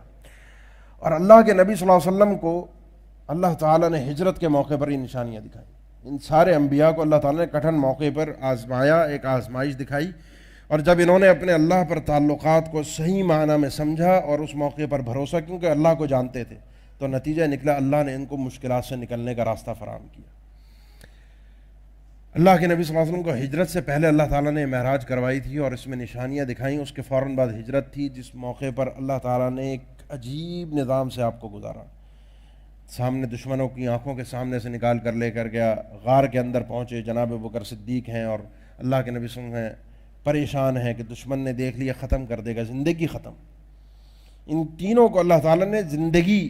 اور اللہ کے نبی صلی اللہ علیہ وسلم کو اللہ تعالیٰ نے ہجرت کے موقع پر یہ نشانیاں دکھائیں. ان سارے انبیاء کو اللہ تعالیٰ نے کٹھن موقع پر آزمایا، ایک آزمائش دکھائی. اور جب انہوں نے اپنے اللہ پر تعلقات کو صحیح معنی میں سمجھا اور اس موقع پر بھروسہ، کیونکہ اللہ کو جانتے تھے، تو نتیجہ نکلا اللہ نے ان کو مشکلات سے نکلنے کا راستہ فراہم کیا. اللہ کے نبی صلی اللہ علیہ وسلم کو ہجرت سے پہلے اللہ تعالیٰ نے معراج کروائی تھی اور اس میں نشانیاں دکھائیں. اس کے فوراً بعد ہجرت تھی، جس موقع پر اللہ تعالیٰ نے ایک عجیب نظام سے آپ کو گزارا. سامنے دشمنوں کی آنکھوں کے سامنے سے نکال کر لے کر گیا، غار کے اندر پہنچے، جناب ابوبکر صدیق ہیں اور اللہ کے نبی صلی اللہ علیہ وسلم پریشان ہیں کہ دشمن نے دیکھ لیا، ختم کر دے گا، زندگی ختم. ان تینوں کو اللہ تعالیٰ نے زندگی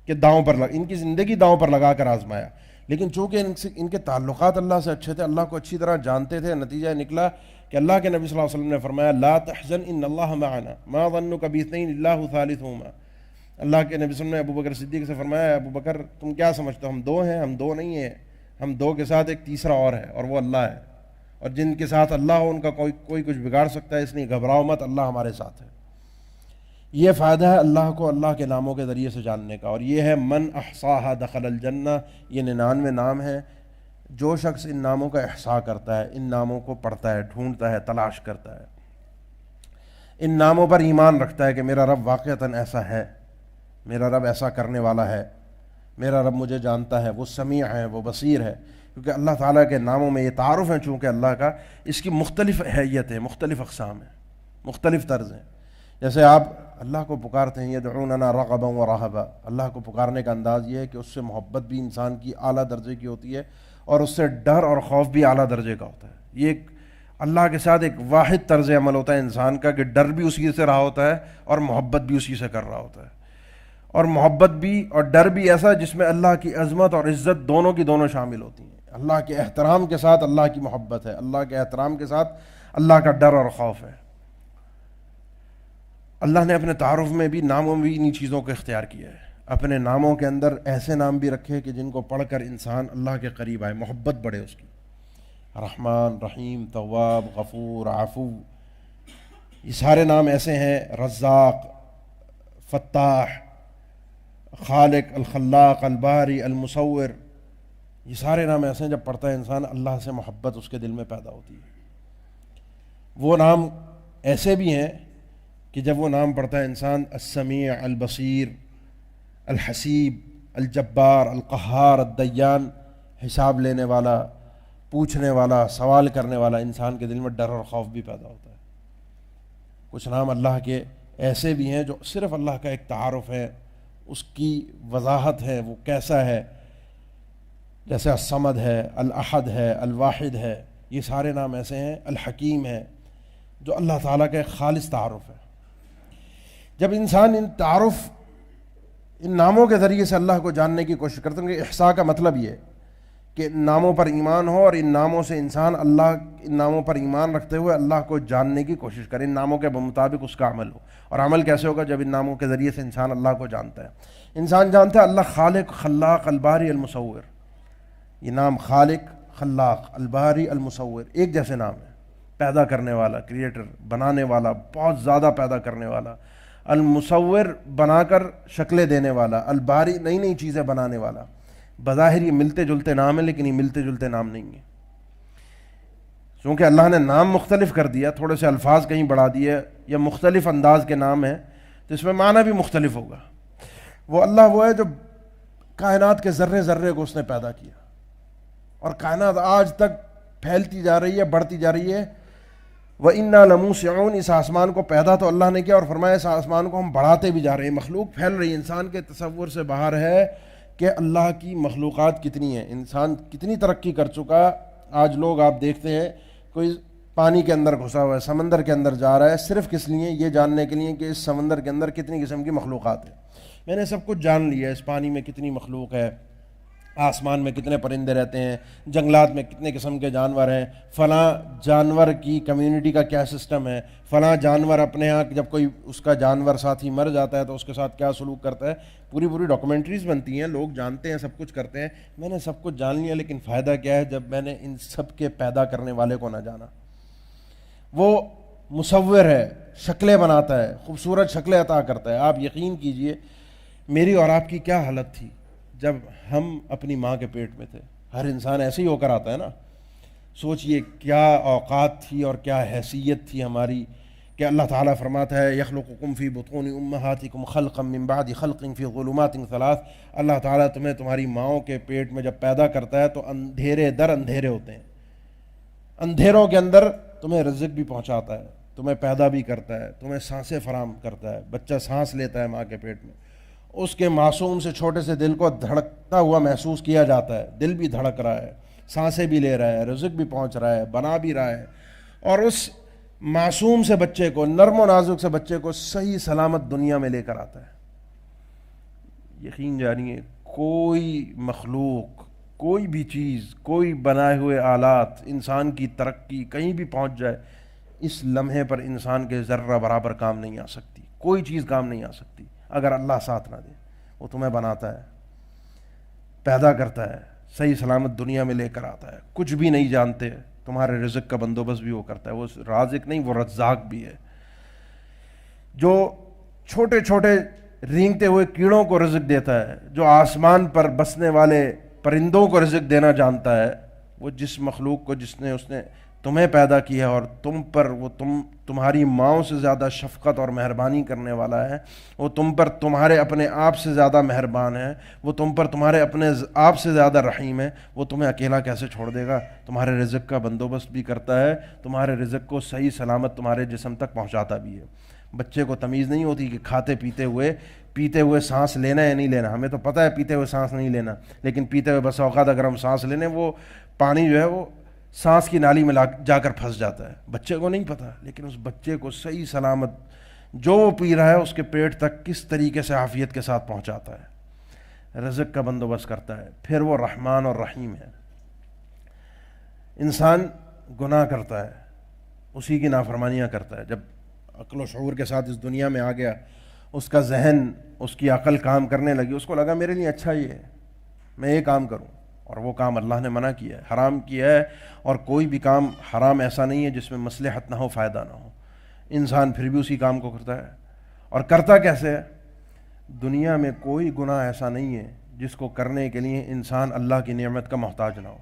کے داؤں پر ان کی زندگی داؤں پر لگا کر آزمایا. لیکن چونکہ ان کے تعلقات اللہ سے اچھے تھے، اللہ کو اچھی طرح جانتے تھے، نتیجہ نکلا کہ اللہ کے نبی صلی اللہ علیہ وسلم نے فرمایا لا تحزن ان اللہ معنا ما ظنک باثنین اللہ ثالثہما. اللہ کے نبی صلی اللہ علیہ وسلم نے ابوبکر صدیق سے فرمایا ابوبکر تم کیا سمجھتے ہو، ہم دو ہیں؟ ہم دو نہیں ہیں، ہم دو کے ساتھ ایک تیسرا اور ہے، اور وہ اللہ ہے. اور جن کے ساتھ اللہ ہو ان کا کوئی کچھ بگاڑ سکتا ہے، اس لیے گھبراؤ مت، اللہ ہمارے ساتھ ہے. یہ فائدہ ہے اللہ کو اللہ کے ناموں کے ذریعے سے جاننے کا. اور یہ ہے من احصاها دخل الجنہ. یہ 99 نام ہے. جو شخص ان ناموں کا احصاء کرتا ہے، ان ناموں کو پڑھتا ہے، ڈھونڈتا ہے، تلاش کرتا ہے، ان ناموں پر ایمان رکھتا ہے کہ میرا رب واقعتاً ایسا ہے، میرا رب ایسا کرنے والا ہے، میرا رب مجھے جانتا ہے، وہ سمیع ہے، وہ بصیر ہے. کیونکہ اللہ تعالیٰ کے ناموں میں یہ تعارف ہیں چونکہ اللہ کا، اس کی مختلف حیت ہے، مختلف اقسام ہیں، مختلف طرز ہیں. جیسے آپ اللہ کو پکارتے ہیں یدعوننا رغبا ورہبا، اللہ کو پکارنے کا انداز یہ ہے کہ اس سے محبت بھی انسان کی اعلیٰ درجے کی ہوتی ہے اور اس سے ڈر اور خوف بھی اعلیٰ درجے کا ہوتا ہے. یہ ایک اللہ کے ساتھ ایک واحد طرز عمل ہوتا ہے انسان کا کہ ڈر بھی اسی سے رہا ہوتا ہے اور محبت بھی اسی سے کر رہا ہوتا ہے. اور محبت بھی اور ڈر بھی ایسا جس میں اللہ کی عظمت اور عزت دونوں کی دونوں شامل ہوتی ہیں. اللہ کے احترام کے ساتھ اللہ کی محبت ہے، اللہ کے احترام کے ساتھ اللہ کا ڈر اور خوف ہے. اللہ نے اپنے تعارف میں بھی ناموں میں بھی انہی چیزوں کو اختیار کیا ہے. اپنے ناموں کے اندر ایسے نام بھی رکھے کہ جن کو پڑھ کر انسان اللہ کے قریب آئے، محبت بڑھے اس کی. رحمان، رحیم، تواب، غفور، عفو، یہ سارے نام ایسے ہیں. رزاق، فتاح، خالق، الخلاق، الباری، المصور، یہ سارے نام ایسے ہیں جب پڑھتا ہے انسان اللہ سے محبت اس کے دل میں پیدا ہوتی ہے. وہ نام ایسے بھی ہیں کہ جب وہ نام پڑھتا ہے انسان السمیع، البصیر، الحسیب، الجبار، القہار، الدیان، حساب لینے والا، پوچھنے والا، سوال کرنے والا، انسان کے دل میں ڈر اور خوف بھی پیدا ہوتا ہے. کچھ نام اللہ کے ایسے بھی ہیں جو صرف اللہ کا ایک تعارف ہے، اس کی وضاحت ہے وہ کیسا ہے، جیسے الصمد ہے، الاحد ہے، الواحد ہے. یہ سارے نام ایسے ہیں. الحکیم ہے جو اللہ تعالیٰ کا ایک خالص تعارف ہے. جب انسان ان ناموں کے ذریعے سے اللہ کو جاننے کی کوشش کرتے ہیں کہ احصاء کا مطلب یہ ہے کہ ان ناموں پر ایمان ہو اور ان ناموں سے انسان ان ناموں پر ایمان رکھتے ہوئے اللہ کو جاننے کی کوشش کرے، ان ناموں کے مطابق اس کا عمل ہو. اور عمل کیسے ہوگا؟ جب ان ناموں کے ذریعے سے انسان اللہ کو جانتا ہے. انسان جانتا ہے اللہ خالق، خلاق، الباری، المصور. یہ نام خالق، خلاق، الباری، المصور ایک جیسے نام ہیں. پیدا کرنے والا، کریٹر، بنانے والا، بہت زیادہ پیدا کرنے والا. المصور، بنا کر شکلیں دینے والا. الباری، نئی نئی چیزیں بنانے والا. بظاہر یہ ملتے جلتے نام ہیں لیکن یہ ملتے جلتے نام نہیں ہیں. چونکہ اللہ نے نام مختلف کر دیا، تھوڑے سے الفاظ کہیں بڑھا دیے یا مختلف انداز کے نام ہیں تو اس میں معنی بھی مختلف ہوگا. وہ اللہ وہ ہے جو کائنات کے ذرے ذرے کو اس نے پیدا کیا اور کائنات آج تک پھیلتی جا رہی ہے، بڑھتی جا رہی ہے. وَإِنَّا لَمُوسِعُونَ، اس آسمان کو پیدا تو اللہ نے کیا اور فرمایا اس آسمان کو ہم بڑھاتے بھی جا رہے ہیں. مخلوق پھیل رہی ہے، انسان کے تصور سے باہر ہے کہ اللہ کی مخلوقات کتنی ہیں، انسان کتنی ترقی کر چکا. آج لوگ آپ دیکھتے ہیں کوئی پانی کے اندر گھسا ہوا ہے، سمندر کے اندر جا رہا ہے، صرف کس لیے؟ یہ جاننے کے لیے کہ اس سمندر کے اندر کتنی قسم کی مخلوقات ہیں. میں نے سب کچھ جان لیا، اس پانی میں کتنی مخلوق ہے، آسمان میں کتنے پرندے رہتے ہیں، جنگلات میں کتنے قسم کے جانور ہیں، فلاں جانور کی کمیونٹی کا کیا سسٹم ہے، فلاں جانور اپنے ہاں جب کوئی اس کا جانور ساتھی مر جاتا ہے تو اس کے ساتھ کیا سلوک کرتا ہے. پوری ڈاکومنٹریز بنتی ہیں، لوگ جانتے ہیں، سب کچھ کرتے ہیں. میں نے سب کچھ جان لیا، لیکن فائدہ کیا ہے جب میں نے ان سب کے پیدا کرنے والے کو نہ جانا. وہ مصور ہے، شکلیں بناتا ہے، خوبصورت شکلیں عطا کرتا ہے. آپ یقین کیجئے میری اور آپ کی کیا حالت تھی جب ہم اپنی ماں کے پیٹ میں تھے. ہر انسان ایسے ہی ہو کر آتا ہے نا. سوچئے کیا اوقات تھی اور کیا حیثیت تھی ہماری کہ اللہ تعالیٰ فرماتا ہے یخلقکم فی بطون امہاتکم خلقا من بعد خلق فی ظلمات ثلاث. اللہ تعالیٰ تمہیں تمہاری ماؤں کے پیٹ میں جب پیدا کرتا ہے تو اندھیرے در اندھیرے ہوتے ہیں، اندھیروں کے اندر تمہیں رزق بھی پہنچاتا ہے، تمہیں پیدا بھی کرتا ہے، تمہیں سانسیں فراہم کرتا ہے. بچہ سانس لیتا ہے ماں کے پیٹ میں، اس کے معصوم سے چھوٹے سے دل کو دھڑکتا ہوا محسوس کیا جاتا ہے. دل بھی دھڑک رہا ہے، سانسیں بھی لے رہا ہے، رزق بھی پہنچ رہا ہے، بنا بھی رہا ہے. اور اس معصوم سے بچے کو، نرم و نازک سے بچے کو صحیح سلامت دنیا میں لے کر آتا ہے. یقین جانیے کوئی مخلوق، کوئی بھی چیز، کوئی بنائے ہوئے آلات، انسان کی ترقی کہیں بھی پہنچ جائے، اس لمحے پر انسان کے ذرہ برابر کام نہیں آ سکتی. کوئی چیز کام نہیں آ سکتی اگر اللہ ساتھ نہ دے. وہ تمہیں بناتا ہے، پیدا کرتا ہے، صحیح سلامت دنیا میں لے کر آتا ہے. کچھ بھی نہیں جانتے، تمہارے رزق کا بندوبست بھی وہ کرتا ہے. وہ رازق نہیں، وہ رزاق بھی ہے. جو چھوٹے چھوٹے رینگتے ہوئے کیڑوں کو رزق دیتا ہے، جو آسمان پر بسنے والے پرندوں کو رزق دینا جانتا ہے، وہ جس مخلوق کو اس نے تمہیں پیدا کیا اور تم پر وہ تمہاری ماؤں سے زیادہ شفقت اور مہربانی کرنے والا ہے، وہ تم پر تمہارے اپنے آپ سے زیادہ مہربان ہے، وہ تم پر تمہارے اپنے آپ سے زیادہ رحیم ہے. وہ تمہیں اکیلا کیسے چھوڑ دے گا؟ تمہارے رزق کا بندوبست بھی کرتا ہے، تمہارے رزق کو صحیح سلامت تمہارے جسم تک پہنچاتا بھی ہے. بچے کو تمیز نہیں ہوتی کہ کھاتے پیتے ہوئے سانس لینا ہے یا نہیں لینا. ہمیں تو پتہ ہے پیتے ہوئے سانس نہیں لینا، لیکن پیتے ہوئے بس اوقات اگر ہم سانس لینے، وہ پانی جو ہے وہ سانس کی نالی میں جا کر پھنس جاتا ہے. بچے کو نہیں پتہ، لیکن اس بچے کو صحیح سلامت جو وہ پی رہا ہے اس کے پیٹ تک کس طریقے سے عافیت کے ساتھ پہنچاتا ہے، رزق کا بندوبست کرتا ہے. پھر وہ رحمان اور رحیم ہے. انسان گناہ کرتا ہے، اسی کی نافرمانیاں کرتا ہے. جب عقل و شعور کے ساتھ اس دنیا میں آ گیا، اس کا ذہن، اس کی عقل کام کرنے لگی، اس کو لگا میرے لیے اچھا یہ ہے، میں یہ کام کروں. اور وہ کام اللہ نے منع کیا ہے، حرام کیا ہے. اور کوئی بھی کام حرام ایسا نہیں ہے جس میں مصلحت نہ ہو، فائدہ نہ ہو. انسان پھر بھی اسی کام کو کرتا ہے. اور کرتا کیسے ہے؟ دنیا میں کوئی گناہ ایسا نہیں ہے جس کو کرنے کے لیے انسان اللہ کی نعمت کا محتاج نہ ہو.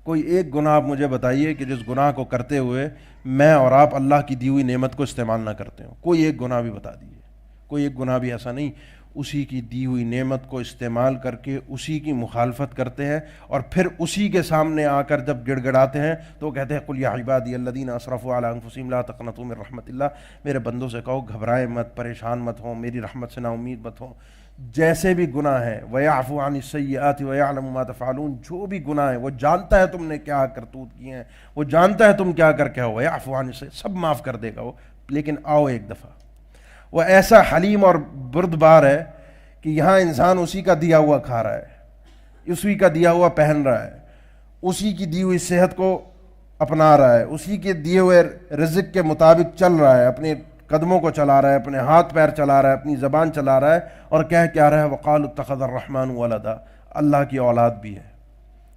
کوئی ایک گناہ آپ مجھے بتائیے کہ جس گناہ کو کرتے ہوئے میں اور آپ اللہ کی دی ہوئی نعمت کو استعمال نہ کرتے ہوں. کوئی ایک گناہ بھی بتا دیجیے. کوئی ایک گناہ بھی ایسا نہیں. اسی کی دی ہوئی نعمت کو استعمال کر کے اسی کی مخالفت کرتے ہیں، اور پھر اسی کے سامنے آ کر جب گڑ گڑاتے ہیں تو کہتے ہیں قل یا عبادی الذین اسرفوا علی انفسہم لا تقنطوا من رحمت اللہ. میرے بندوں سے کہو گھبرائے مت، پریشان مت ہو، میری رحمت سے نا امید مت ہو. جیسے بھی گناہ ہے وَيَعْفُو عَنِ السَّيِّئَاتِ وَيَعْلَمُ مَا تَفْعَلُونَ، جو بھی گناہ ہے وہ جانتا ہے تم نے کیا کرتوت کیے ہیں، وہ جانتا ہے تم کیا کر کے ہو. وَيَعْفُو عَنِ السَّيِّئَاتِ، سب معاف کر دے گا وہ. لیکن آؤ ایک دفعہ، وہ ایسا حلیم اور بردبار ہے کہ یہاں انسان اسی کا دیا ہوا کھا رہا ہے، اسی کا دیا ہوا پہن رہا ہے، اسی کی دی ہوئی صحت کو اپنا رہا ہے، اسی کے دیے ہوئے رزق کے مطابق چل رہا ہے، اپنے قدموں کو چلا رہا ہے، اپنے ہاتھ پیر چلا رہا ہے، اپنی زبان چلا رہا ہے، اور کہہ کیا رہا ہے وَقَالُوا اتَّخَذَ الرَّحْمَنُ وَلَدًا، اللہ کی اولاد بھی ہے.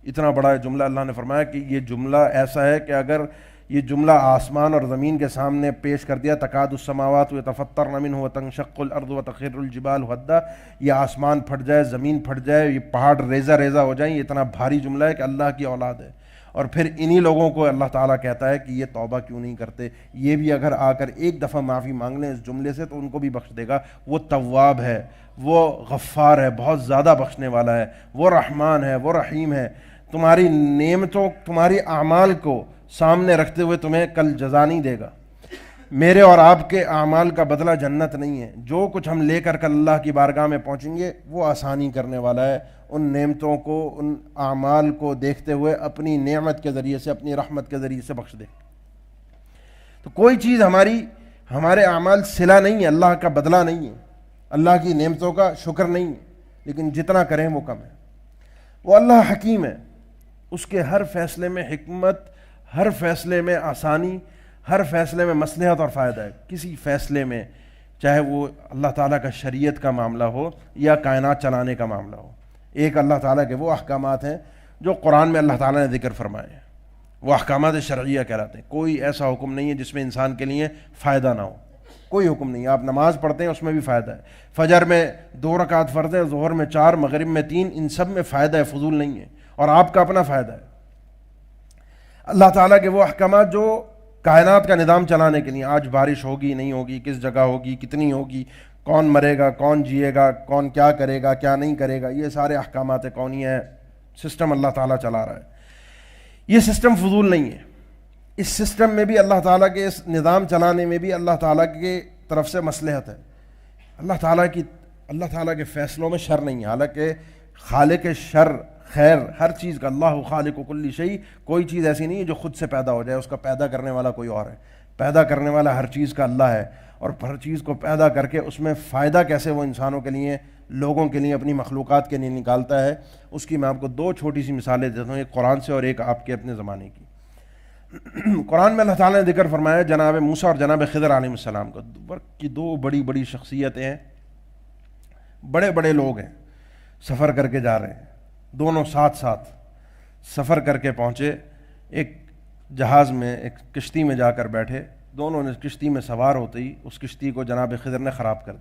اتنا بڑا جملہ اللہ نے فرمایا کہ یہ جملہ ایسا ہے کہ اگر یہ جملہ آسمان اور زمین کے سامنے پیش کر دیا تکاد السماوات یتفطرن منہ وتنشق الارض وتخر الجبال ہدا، یہ آسمان پھٹ جائے، زمین پھٹ جائے، یہ پہاڑ ریزہ ریزہ ہو جائیں. یہ اتنا بھاری جملہ ہے کہ اللہ کی اولاد ہے. اور پھر انہی لوگوں کو اللہ تعالیٰ کہتا ہے کہ یہ توبہ کیوں نہیں کرتے، یہ بھی اگر آ کر ایک دفعہ معافی مانگ لیں اس جملے سے تو ان کو بھی بخش دے گا. وہ تواب ہے، وہ غفار ہے، بہت زیادہ بخشنے والا ہے، وہ رحمان ہے، وہ رحیم ہے. تمہاری نعمتوں، تمہاری اعمال کو سامنے رکھتے ہوئے تمہیں کل جزا نہیں دے گا. میرے اور آپ کے اعمال کا بدلہ جنت نہیں ہے. جو کچھ ہم لے کر کل اللہ کی بارگاہ میں پہنچیں گے وہ آسانی کرنے والا ہے. ان نعمتوں کو، ان اعمال کو دیکھتے ہوئے اپنی نعمت کے ذریعے سے، اپنی رحمت کے ذریعے سے بخش دے. تو کوئی چیز ہمارے اعمال صلہ نہیں ہے، اللہ کا بدلہ نہیں ہے، اللہ کی نعمتوں کا شکر نہیں ہے، لیکن جتنا کریں وہ کم ہے. وہ اللہ حکیم ہے، اس کے ہر فیصلے میں حکمت، ہر فیصلے میں آسانی، ہر فیصلے میں مصلحت اور فائدہ ہے. کسی فیصلے میں، چاہے وہ اللہ تعالیٰ کا شریعت کا معاملہ ہو یا کائنات چلانے کا معاملہ ہو، ایک اللہ تعالیٰ کے وہ احکامات ہیں جو قرآن میں اللہ تعالیٰ نے ذکر فرمائے ہیں، وہ احکامات شرعیہ کہلاتے ہیں. کوئی ایسا حکم نہیں ہے جس میں انسان کے لیے فائدہ نہ ہو. کوئی حکم نہیں ہے. آپ نماز پڑھتے ہیں اس میں بھی فائدہ ہے. فجر میں 2 رکعت فرض ہے، ظہر میں 4، مغرب میں 3، ان سب میں فائدہ ہے، فضول نہیں ہے، اور آپ کا اپنا فائدہ ہے. اللہ تعالیٰ کے وہ احکامات جو کائنات کا نظام چلانے کے لیے، آج بارش ہوگی نہیں ہوگی، کس جگہ ہوگی، کتنی ہوگی، کون مرے گا، کون جیے گا، کون کیا کرے گا، کیا نہیں کرے گا، یہ سارے احکامات کونی ہیں. سسٹم اللہ تعالیٰ چلا رہا ہے. یہ سسٹم فضول نہیں ہے. اس سسٹم میں بھی اللہ تعالیٰ کے، اس نظام چلانے میں بھی اللہ تعالیٰ کی طرف سے مصلحت ہے. اللہ تعالیٰ کے فیصلوں میں شر نہیں ہے. حالانکہ خالق شر خیر ہر چیز کا، اللہ خالق کل شیء، کوئی چیز ایسی نہیں ہے جو خود سے پیدا ہو جائے، اس کا پیدا کرنے والا کوئی اور ہے. پیدا کرنے والا ہر چیز کا اللہ ہے، اور ہر چیز کو پیدا کر کے اس میں فائدہ کیسے وہ انسانوں کے لیے، لوگوں کے لیے، اپنی مخلوقات کے لیے نکالتا ہے، اس کی میں آپ کو 2 چھوٹی سی مثالیں دیتا ہوں، ایک قرآن سے اور ایک آپ کے اپنے زمانے کی. قرآن میں اللہ تعالیٰ نے ذکر فرمایا جناب موسیٰ اور جناب خضر علیہ السلام کا، کی 2 بڑی بڑی شخصیتیں ہیں، بڑے بڑے لوگ ہیں، سفر کر کے جا رہے ہیں، دونوں ساتھ ساتھ سفر کر کے پہنچے. ایک جہاز میں، ایک کشتی میں جا کر بیٹھے. دونوں نے کشتی میں سوار ہوتے ہی اس کشتی کو جناب خضر نے خراب کر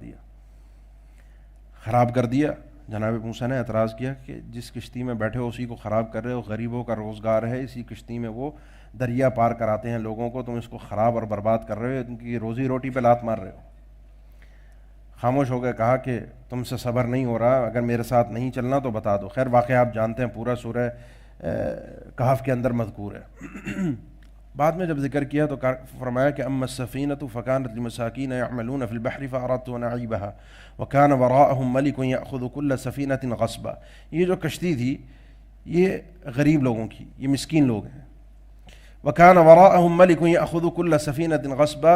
دیا. جناب موسیٰ نے اعتراض کیا کہ جس کشتی میں بیٹھے ہو اسی کو خراب کر رہے ہو، غریبوں کا روزگار ہے، اسی کشتی میں وہ دریا پار کراتے ہیں لوگوں کو، تم اس کو خراب اور برباد کر رہے ہو، ان کی روزی روٹی پہ لات مار رہے ہو. خاموش ہو گئے. کہا کہ تم سے صبر نہیں ہو رہا، اگر میرے ساتھ نہیں چلنا تو بتا دو. خیر واقعہ آپ جانتے ہیں، پورا سورہ کہف کے اندر مذکور ہے. بعد میں جب ذکر کیا تو فرمایا کہ اما السفینۃ فکانت لمساکین یعملون فی البحر فاردت ان اعیبها وکان وراءهم ملک یاخذ کل سفینۃ غصبا. یہ جو کشتی تھی یہ غریب لوگوں کی، یہ مسکین لوگ ہیں. وکان وراءهم ملک یاخذ کل سفینۃ غصبا.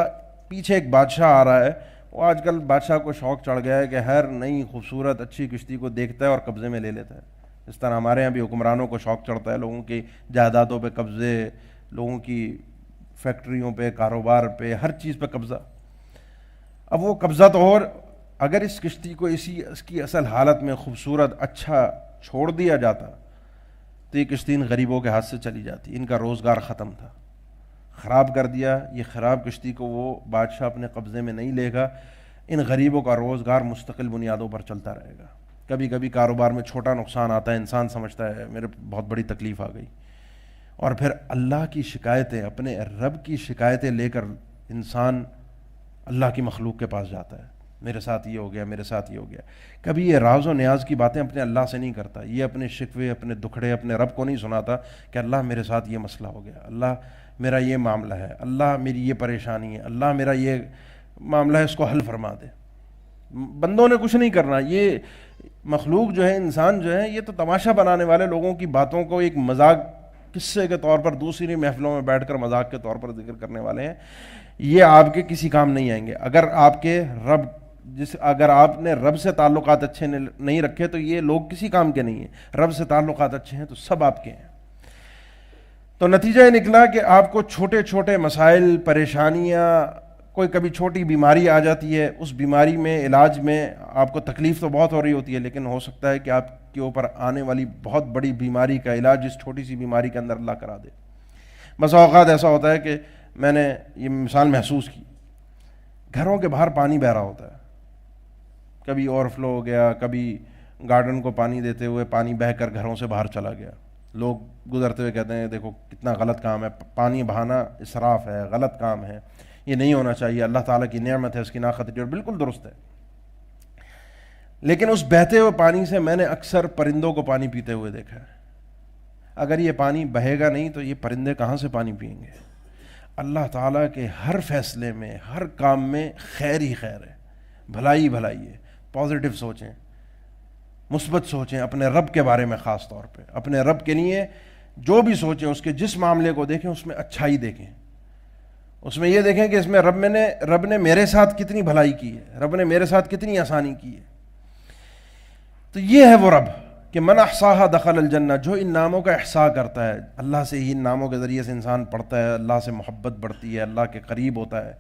پیچھے ایک بادشاہ آ رہا ہے. وہ آج کل بادشاہ کو شوق چڑھ گیا ہے کہ ہر نئی خوبصورت اچھی کشتی کو دیکھتا ہے اور قبضے میں لے لیتا ہے. اس طرح ہمارے یہاں بھی حکمرانوں کو شوق چڑھتا ہے لوگوں کی جائیدادوں پہ قبضے، لوگوں کی فیکٹریوں پہ، کاروبار پہ، ہر چیز پہ قبضہ. اب وہ قبضہ تو، اور اگر اس کشتی کو اس کی اصل حالت میں خوبصورت اچھا چھوڑ دیا جاتا تو یہ کشتی ان غریبوں کے ہاتھ سے چلی جاتی، ان کا روزگار ختم تھا. خراب کر دیا. یہ خراب کشتی کو وہ بادشاہ اپنے قبضے میں نہیں لے گا. ان غریبوں کا روزگار مستقل بنیادوں پر چلتا رہے گا. کبھی کبھی کاروبار میں چھوٹا نقصان آتا ہے، انسان سمجھتا ہے میرے بہت بڑی تکلیف آ گئی، اور پھر اللہ کی شکایتیں، اپنے رب کی شکایتیں لے کر انسان اللہ کی مخلوق کے پاس جاتا ہے. میرے ساتھ یہ ہو گیا، میرے ساتھ یہ ہو گیا. کبھی یہ راز و نیاز کی باتیں اپنے اللہ سے نہیں کرتا. یہ اپنے شکوے، اپنے دکھڑے اپنے رب کو نہیں سناتا کہ اللہ میرے ساتھ یہ مسئلہ ہو گیا، اللہ میرا یہ معاملہ ہے، اللہ میری یہ پریشانی ہے، اللہ میرا یہ معاملہ ہے، اس کو حل فرما دے. بندوں نے کچھ نہیں کرنا. یہ مخلوق جو ہے، انسان جو ہے، یہ تو تماشا بنانے والے لوگوں کی باتوں کو ایک مذاق، قصے کے طور پر دوسری محفلوں میں بیٹھ کر مذاق کے طور پر ذکر کرنے والے ہیں. یہ آپ کے کسی کام نہیں آئیں گے. اگر آپ نے رب سے تعلقات اچھے نہیں رکھے تو یہ لوگ کسی کام کے نہیں ہیں. رب سے تعلقات اچھے ہیں تو سب آپ کے ہیں. تو نتیجہ یہ نکلا کہ آپ کو چھوٹے چھوٹے مسائل، پریشانیاں، کوئی کبھی چھوٹی بیماری آ جاتی ہے، اس بیماری میں علاج میں آپ کو تکلیف تو بہت ہو رہی ہوتی ہے، لیکن ہو سکتا ہے کہ آپ کے اوپر آنے والی بہت بڑی بیماری کا علاج اس چھوٹی سی بیماری کے اندر اللہ کرا دے. بس اوقات ایسا ہوتا ہے کہ میں نے یہ مثال محسوس کی، گھروں کے باہر پانی بہہ رہا ہوتا ہے، کبھی اوور فلو ہو گیا، کبھی گارڈن کو پانی دیتے ہوئے پانی بہہ کر گھروں سے باہر چلا گیا. لوگ گزرتے ہوئے کہتے ہیں دیکھو کتنا غلط کام ہے، پانی بہانا اسراف ہے، غلط کام ہے، یہ نہیں ہونا چاہیے، اللہ تعالیٰ کی نعمت ہے، اس کی ناخطری، اور بالکل درست ہے. لیکن اس بہتے ہوئے پانی سے میں نے اکثر پرندوں کو پانی پیتے ہوئے دیکھا ہے. اگر یہ پانی بہے گا نہیں تو یہ پرندے کہاں سے پانی پئیں گے؟ اللہ تعالیٰ کے ہر فیصلے میں، ہر کام میں خیر ہی خیر ہے، بھلائی بھلائی ہے. پازیٹیو سوچیں، مثبت سوچیں اپنے رب کے بارے میں، خاص طور پہ اپنے رب کے لیے جو بھی سوچیں، اس کے جس معاملے کو دیکھیں اس میں اچھائی دیکھیں، اس میں یہ دیکھیں کہ اس میں رب نے میرے ساتھ کتنی بھلائی کی ہے، رب نے میرے ساتھ کتنی آسانی کی ہے. تو یہ ہے وہ رب کہ من احصاها دخل الجنہ، جو ان ناموں کا احصاء کرتا ہے. اللہ سے ہی ان ناموں کے ذریعے سے انسان پڑھتا ہے، اللہ سے محبت بڑھتی ہے، اللہ کے قریب ہوتا ہے.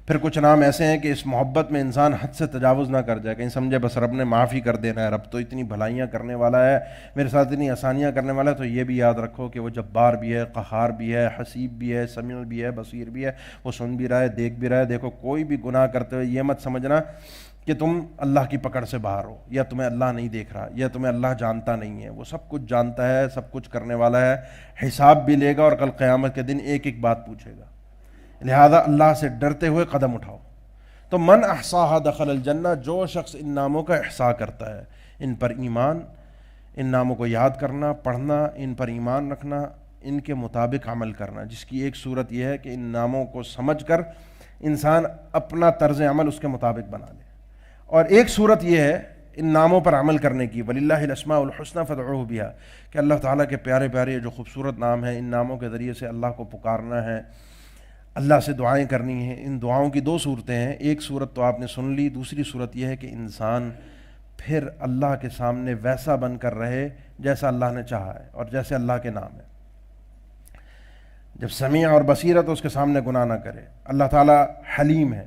پھر کچھ نام ایسے ہیں کہ اس محبت میں انسان حد سے تجاوز نہ کر جائے، کہیں سمجھے بس رب نے معاف ہی کر دینا ہے، رب تو اتنی بھلائیاں کرنے والا ہے، میرے ساتھ اتنی آسانیاں کرنے والا ہے. تو یہ بھی یاد رکھو کہ وہ جبار بھی ہے، قہار بھی ہے، حسیب بھی ہے، سمیع بھی ہے، بصیر بھی ہے، وہ سن بھی رہا ہے، دیکھ بھی رہا ہے. دیکھو کوئی بھی گناہ کرتے ہوئے یہ مت سمجھنا کہ تم اللہ کی پکڑ سے باہر ہو، یا تمہیں اللہ نہیں دیکھ رہا، یا تمہیں اللہ جانتا نہیں ہے. وہ سب کچھ جانتا ہے، سب کچھ کرنے والا ہے، حساب بھی لے گا اور کل قیامت کے دن ایک ایک بات پوچھے گا. لہذا اللہ سے ڈرتے ہوئے قدم اٹھاؤ. تو من احصاها دخل الجنہ، جو شخص ان ناموں کا احصاء کرتا ہے، ان پر ایمان، ان ناموں کو یاد کرنا، پڑھنا، ان پر ایمان رکھنا، ان کے مطابق عمل کرنا. جس کی ایک صورت یہ ہے کہ ان ناموں کو سمجھ کر انسان اپنا طرز عمل اس کے مطابق بنا لے، اور ایک صورت یہ ہے ان ناموں پر عمل کرنے کی. وَلِلَّهِ الْأَسْمَاءُ الْحُسْنَى فَادْعُوهُ بِهَا، کہ اللہ تعالیٰ کے پیارے پیارے جو خوبصورت نام ہیں، ان ناموں کے ذریعے سے اللہ کو پکارنا ہے، اللہ سے دعائیں کرنی ہیں. ان دعاؤں کی دو صورتیں ہیں. ایک صورت تو آپ نے سن لی، دوسری صورت یہ ہے کہ انسان پھر اللہ کے سامنے ویسا بن کر رہے جیسا اللہ نے چاہا ہے اور جیسے اللہ کے نام ہے. جب سمیع اور بصیر ہے تو اس کے سامنے گناہ نہ کرے. اللہ تعالیٰ حلیم ہے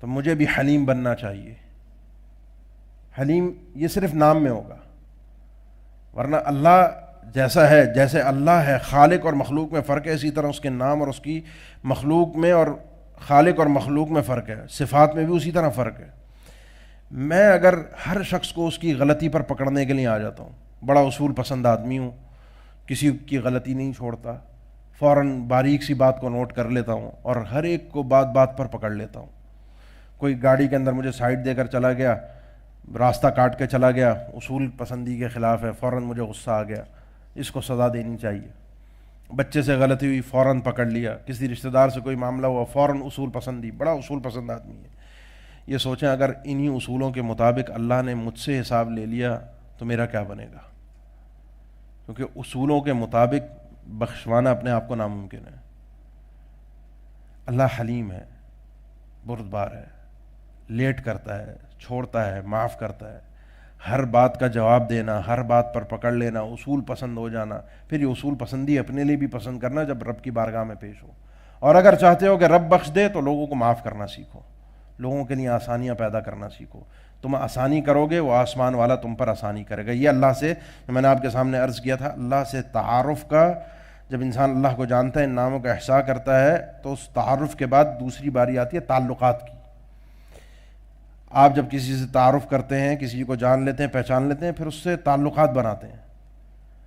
تو مجھے بھی حلیم بننا چاہیے. حلیم یہ صرف نام میں ہوگا، ورنہ اللہ جیسا ہے، جیسے اللہ ہے، خالق اور مخلوق میں فرق ہے، اسی طرح اس کے نام اور اس کی مخلوق میں اور خالق اور مخلوق میں فرق ہے. صفات میں بھی اسی طرح فرق ہے. میں اگر ہر شخص کو اس کی غلطی پر پکڑنے کے لیے آ جاتا ہوں، بڑا اصول پسند آدمی ہوں، کسی کی غلطی نہیں چھوڑتا، فوراً باریک سی بات کو نوٹ کر لیتا ہوں اور ہر ایک کو بات بات پر پکڑ لیتا ہوں. کوئی گاڑی کے اندر مجھے سائڈ دے کر چلا گیا، راستہ کاٹ کے چلا گیا، اصول پسندی کے خلاف ہے، فوراً مجھے غصہ آ گیا، اس کو سزا دینی چاہیے. بچے سے غلطی ہوئی، فوراً پکڑ لیا. کسی رشتہ دار سے کوئی معاملہ ہوا، فوراً اصول پسندی، بڑا اصول پسند آدمی ہے. یہ سوچیں اگر انہی اصولوں کے مطابق اللہ نے مجھ سے حساب لے لیا تو میرا کیا بنے گا؟ کیونکہ اصولوں کے مطابق بخشوانا اپنے آپ کو ناممکن ہے. اللہ حلیم ہے، بردبار ہے، لیٹ کرتا ہے، چھوڑتا ہے، معاف کرتا ہے. ہر بات کا جواب دینا، ہر بات پر پکڑ لینا، اصول پسند ہو جانا، پھر یہ اصول پسندی اپنے لیے بھی پسند کرنا جب رب کی بارگاہ میں پیش ہو. اور اگر چاہتے ہو کہ رب بخش دے تو لوگوں کو معاف کرنا سیکھو، لوگوں کے لیے آسانیاں پیدا کرنا سیکھو. تم آسانی کرو گے، وہ آسمان والا تم پر آسانی کرے گا. یہ اللہ سے، میں نے آپ کے سامنے عرض کیا تھا، اللہ سے تعارف کا، جب انسان اللہ کو جانتا ہے، ان ناموں کا احصاء کرتا ہے، تو اس تعارف کے بعد دوسری باری آتی ہے تعلقات کی. آپ جب کسی سے تعارف کرتے ہیں، کسی کو جان لیتے ہیں، پہچان لیتے ہیں، پھر اس سے تعلقات بناتے ہیں.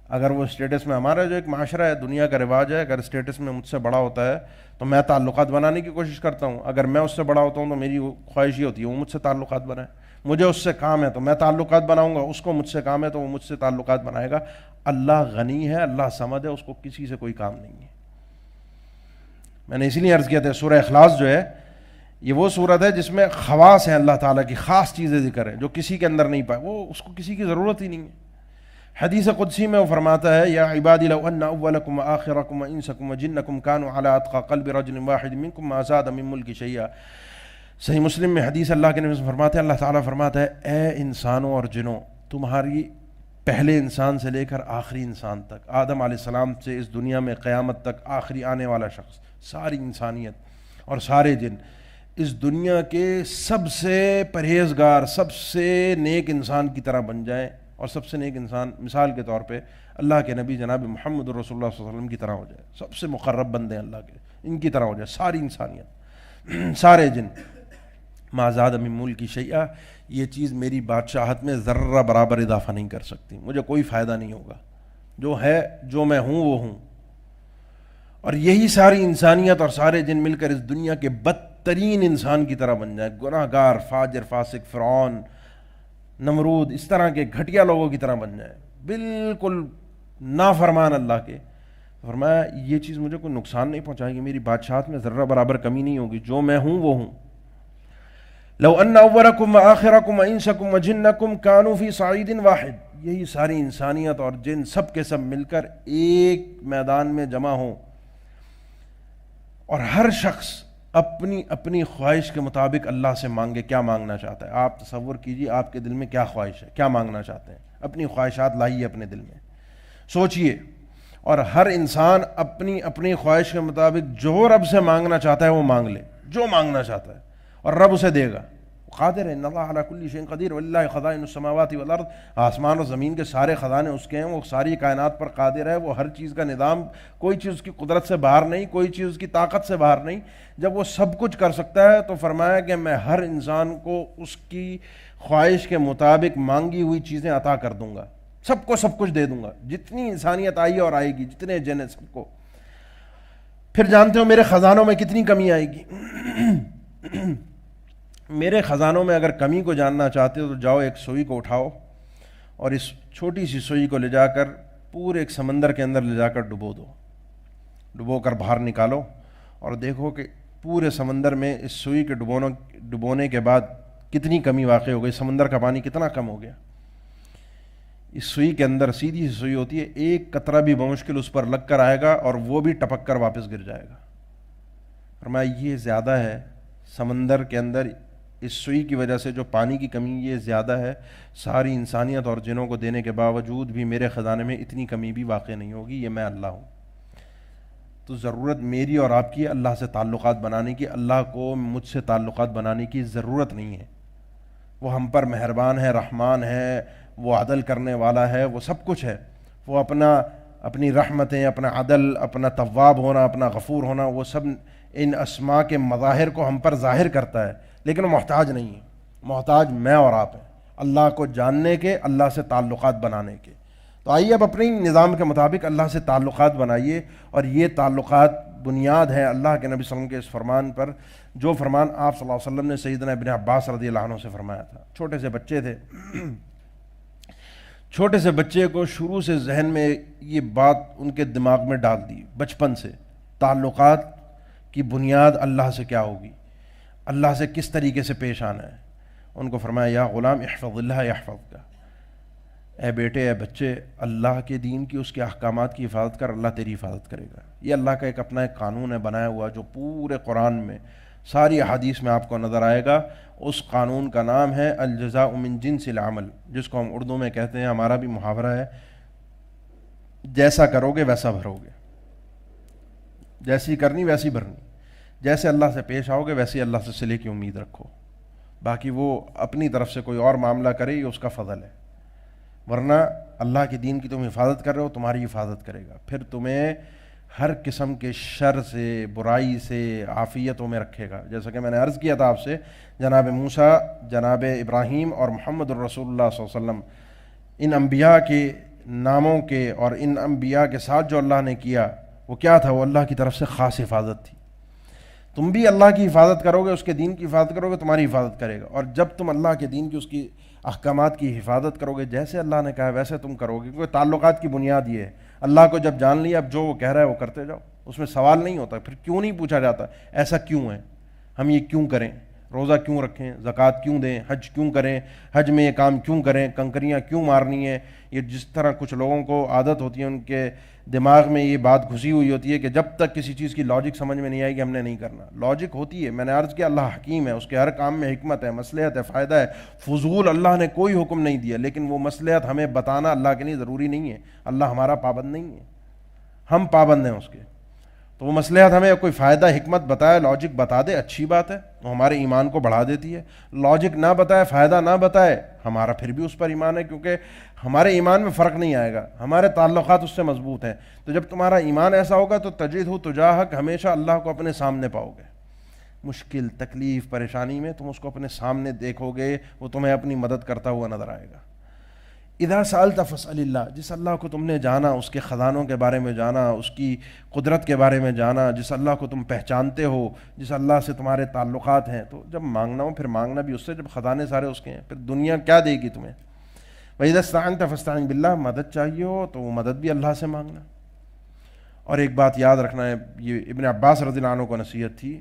اگر وہ اسٹیٹس میں، ہمارا جو ایک معاشرہ ہے، دنیا کا رواج ہے، اگر اسٹیٹس میں مجھ سے بڑا ہوتا ہے تو میں تعلقات بنانے کی کوشش کرتا ہوں. اگر میں اس سے بڑا ہوتا ہوں تو میری خواہش یہ ہوتی ہے وہ مجھ سے تعلقات بنائے. مجھے اس سے کام ہے تو میں تعلقات بناؤں گا، اس کو مجھ سے کام ہے تو وہ مجھ سے تعلقات بنائے گا. اللہ غنی ہے، اللہ صمد ہے، اس کو کسی سے کوئی کام نہیں ہے. میں نے اسی لیے عرض کیا تھا سورہ اخلاص جو ہے یہ وہ صورت ہے جس میں خواص ہیں، اللہ تعالیٰ کی خاص چیزیں ذکر ہیں جو کسی کے اندر نہیں پائے، وہ اس کو کسی کی ضرورت ہی نہیں ہے. حدیث قدسی میں وہ فرماتا ہے یا عبادی لو ان اولکم وآخرکم وانسکم وجنکم کانوا علی اتقى قلب رجل واحد منکم ما زاد من ملک شیئا. صحیح مسلم میں حدیث اللہ کے نبی فرماتے ہیں، اللہ تعالیٰ فرماتا ہے اے انسانوں اور جنوں، تمہاری پہلے انسان سے لے کر آخری انسان تک، آدم علیہ السلام سے اس دنیا میں قیامت تک آخری آنے والا شخص، ساری انسانیت اور سارے جن اس دنیا کے سب سے پرہیزگار، سب سے نیک انسان کی طرح بن جائیں. اور سب سے نیک انسان مثال کے طور پہ اللہ کے نبی جناب محمد رسول اللہ صلی اللہ علیہ وسلم کی طرح ہو جائے، سب سے مقرب بندے اللہ کے، ان کی طرح ہو جائے ساری انسانیت، سارے جن. ما زاد من ملکی شیئا، یہ چیز میری بادشاہت میں ذرہ برابر اضافہ نہیں کر سکتی، مجھے کوئی فائدہ نہیں ہوگا. جو ہے، جو میں ہوں وہ ہوں. اور یہی ساری انسانیت اور سارے جن مل کر اس دنیا کے بدترین انسان کی طرح بن جائیں، گناہ گار، فاجر، فاسق، فرعون، نمرود، اس طرح کے گھٹیا لوگوں کی طرح بن جائیں، بالکل نافرمان اللہ کے. فرمایا یہ چیز مجھے کوئی نقصان نہیں پہنچائے گی, میری بادشاہت میں ذرہ برابر کمی نہیں ہوگی, جو میں ہوں وہ ہوں. لو ان اولکم وآخرکم وانسکم وجنکم کانوا فی صعید واحد, یہی ساری انسانیت اور جن سب کے سب مل کر ایک میدان میں جمع ہوں اور ہر شخص اپنی اپنی خواہش کے مطابق اللہ سے مانگے کیا مانگنا چاہتا ہے. آپ تصور کیجئے آپ کے دل میں کیا خواہش ہے, کیا مانگنا چاہتے ہیں, اپنی خواہشات لائیے اپنے دل میں, سوچئے, اور ہر انسان اپنی اپنی خواہش کے مطابق جو رب سے مانگنا چاہتا ہے وہ مانگ لے, جو مانگنا چاہتا ہے, اور رب اسے دے گا. قادر ہے, ان اللہ علی کل شیء قدیر وللہ خزائن السماوات والارض, آسمان اور زمین کے سارے خزانے اس کے ہیں, وہ ساری کائنات پر قادر ہے, وہ ہر چیز کا نظام, کوئی چیز اس کی قدرت سے باہر نہیں, کوئی چیز اس کی طاقت سے باہر نہیں. جب وہ سب کچھ کر سکتا ہے تو فرمایا کہ میں ہر انسان کو اس کی خواہش کے مطابق مانگی ہوئی چیزیں عطا کر دوں گا, سب کو سب کچھ دے دوں گا, جتنی انسانیت آئی اور آئے گی, جتنے جن ہیں سب کو. پھر جانتے ہو میرے خزانوں میں کتنی کمی آئے گی. میرے خزانوں میں اگر کمی کو جاننا چاہتے ہو تو جاؤ ایک سوئی کو اٹھاؤ اور اس چھوٹی سی سوئی کو لے جا کر پورے ایک سمندر کے اندر لے جا کر ڈبو دو, ڈبو کر باہر نکالو اور دیکھو کہ پورے سمندر میں اس سوئی کے ڈبونے کے بعد کتنی کمی واقع ہو گئی, سمندر کا پانی کتنا کم ہو گیا. اس سوئی کے اندر سیدھی سی سوئی ہوتی ہے, ایک قطرہ بھی بمشکل اس پر لگ کر آئے گا اور وہ بھی ٹپک کر واپس گر جائے گا. فرمایا یہ زیادہ ہے سمندر کے اندر اس سوئی کی وجہ سے جو پانی کی کمی یہ زیادہ ہے, ساری انسانیت اور جنوں کو دینے کے باوجود بھی میرے خزانے میں اتنی کمی بھی واقع نہیں ہوگی, یہ میں اللہ ہوں. تو ضرورت میری اور آپ کی اللہ سے تعلقات بنانے کی, اللہ کو مجھ سے تعلقات بنانے کی ضرورت نہیں ہے. وہ ہم پر مہربان ہے, رحمان ہے, وہ عدل کرنے والا ہے, وہ سب کچھ ہے. وہ اپنی رحمتیں, اپنا عدل, اپنا تواب ہونا, اپنا غفور ہونا, وہ سب ان اسماء کے مظاہر کو ہم پر ظاہر کرتا ہے, لیکن وہ محتاج نہیں ہے. محتاج میں اور آپ ہیں اللہ کو جاننے کے, اللہ سے تعلقات بنانے کے. تو آئیے اب اپنی نظام کے مطابق اللہ سے تعلقات بنائیے, اور یہ تعلقات بنیاد ہے اللہ کے نبی صلی اللہ علیہ وسلم کے اس فرمان پر, جو فرمان آپ صلی اللہ علیہ وسلم نے سیدنا ابن عباس رضی اللہ عنہ سے فرمایا تھا. چھوٹے سے بچے تھے, چھوٹے سے بچے کو شروع سے ذہن میں یہ بات ان کے دماغ میں ڈال دی بچپن سے, تعلقات کی بنیاد اللہ سے کیا ہوگی, اللہ سے کس طریقے سے پیش آنا ہے. ان کو فرمایا یا غلام احفظ اللہ یحفظک, اے بیٹے, اے بچے, اللہ کے دین کی, اس کے احکامات کی حفاظت کر, اللہ تیری حفاظت کرے گا. یہ اللہ کا ایک اپنا ایک قانون ہے بنایا ہوا, جو پورے قرآن میں ساری احادیث میں آپ کو نظر آئے گا. اس قانون کا نام ہے الجزاء من جنس العمل, جس کو ہم اردو میں کہتے ہیں, ہمارا بھی محاورہ ہے, جیسا کرو گے ویسا بھرو گے, جیسی کرنی ویسی بھرنی, جیسے اللہ سے پیش آؤ گے ویسے اللہ سے صلے کی امید رکھو. باقی وہ اپنی طرف سے کوئی اور معاملہ کرے, یہ اس کا فضل ہے, ورنہ اللہ کے دین کی تم حفاظت کر رہے ہو, تمہاری حفاظت کرے گا. پھر تمہیں ہر قسم کے شر سے, برائی سے عافیتوں میں رکھے گا. جیسا کہ میں نے عرض کیا تھا آپ سے, جناب موسیٰ, جناب ابراہیم اور محمد الرسول اللہ صلی اللہ علیہ وسلم, ان انبیاء کے ناموں کے اور ان انبیاء کے ساتھ جو اللہ نے کیا وہ کیا تھا, وہ اللہ کی طرف سے خاص حفاظت تھی. تم بھی اللہ کی حفاظت کرو گے, اس کے دین کی حفاظت کرو گے, تمہاری حفاظت کرے گا. اور جب تم اللہ کے دین کی, اس کی احکامات کی حفاظت کرو گے, جیسے اللہ نے کہا ہے ویسے تم کرو گے. کیونکہ تعلقات کی بنیاد یہ ہے, اللہ کو جب جان لیا, اب جو وہ کہہ رہا ہے وہ کرتے جاؤ, اس میں سوال نہیں ہوتا. پھر کیوں نہیں پوچھا جاتا ایسا کیوں ہے, ہم یہ کیوں کریں, روزہ کیوں رکھیں, زکوٰۃ کیوں دیں, حج کیوں کریں, حج میں یہ کام کیوں کریں, کنکریاں کیوں مارنی ہیں. یہ جس طرح کچھ لوگوں کو عادت ہوتی ہے, ان کے دماغ میں یہ بات گھسی ہوئی ہوتی ہے کہ جب تک کسی چیز کی لاجک سمجھ میں نہیں آئے گی ہم نے نہیں کرنا. لاجک ہوتی ہے, میں نے عرض کیا اللہ حکیم ہے, اس کے ہر کام میں حکمت ہے, مصلحت ہے, فائدہ ہے. فضول اللہ نے کوئی حکم نہیں دیا, لیکن وہ مصلحت ہمیں بتانا اللہ کے لیے ضروری نہیں ہے. اللہ ہمارا پابند نہیں ہے, ہم پابند ہیں اس کے. تو وہ مصلحت ہمیں کوئی فائدہ حکمت بتائے, لاجک بتا دے, اچھی بات ہے, وہ ہمارے ایمان کو بڑھا دیتی ہے. لاجک نہ بتائے, فائدہ نہ بتائے, ہمارا پھر بھی اس پر ایمان ہے, کیونکہ ہمارے ایمان میں فرق نہیں آئے گا, ہمارے تعلقات اس سے مضبوط ہیں. تو جب تمہارا ایمان ایسا ہوگا تو تجدہ تجاہک, ہمیشہ اللہ کو اپنے سامنے پاؤ گے. مشکل, تکلیف, پریشانی میں تم اس کو اپنے سامنے دیکھو گے, وہ تمہیں اپنی مدد کرتا ہوا نظر آئے گا. اذا سألت فاسأل اللہ, جس اللہ کو تم نے جانا, اس کے خزانوں کے بارے میں جانا, اس کی قدرت کے بارے میں جانا, جس اللہ کو تم پہچانتے ہو, جس اللہ سے تمہارے تعلقات ہیں, تو جب مانگنا ہو پھر مانگنا بھی اس سے, جب خزانے سارے اس کے ہیں, پھر دنیا کیا دے گی تمہیں. وَإِذَا اسْتَعَنْتَ فَاسْتَعِنْ بِاللَّهِ، مدد چاہیے ہو تو وہ مدد بھی اللہ سے مانگنا. اور ایک بات یاد رکھنا ہے، یہ ابن عباس رضی اللہ عنہ کو نصیحت تھی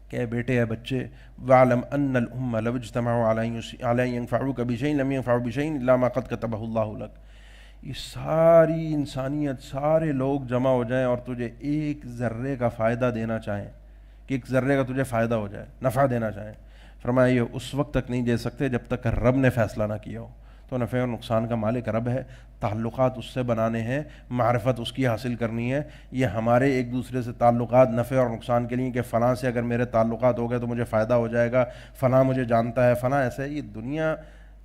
کہ بیٹے ہے بچے، وَعْلَمْ أَنَّ الْأُمَّةَ لَوْ اجْتَمَعُوا عَلَىٰ أَن يَنفَعُوكَ بِشَيْءٍ لَمْ يَنفَعُوا بِشَيْءٍ إِلَّا مَا قَدْ كَتَبَهُ اللَّهُ لَكَ. یہ ساری انسانیت، سارے لوگ جمع ہو جائیں اور تجھے ایک ذرے کا فائدہ دینا چاہیں، کہ ایک ذرے کا تجھے فائدہ ہو جائے، نفع دینا چاہیں، فرمایا یہ اس وقت تک نہیں دے سکتے جب تک کہ رب نے فیصلہ نہ کیا ہو. تو نفع اور نقصان کا مالک رب ہے، تعلقات اس سے بنانے ہیں، معرفت اس کی حاصل کرنی ہے. یہ ہمارے ایک دوسرے سے تعلقات نفع اور نقصان کے لیے کہ فلاں سے اگر میرے تعلقات ہو گئے تو مجھے فائدہ ہو جائے گا، فلاں مجھے جانتا ہے، فلاں ایسے. یہ دنیا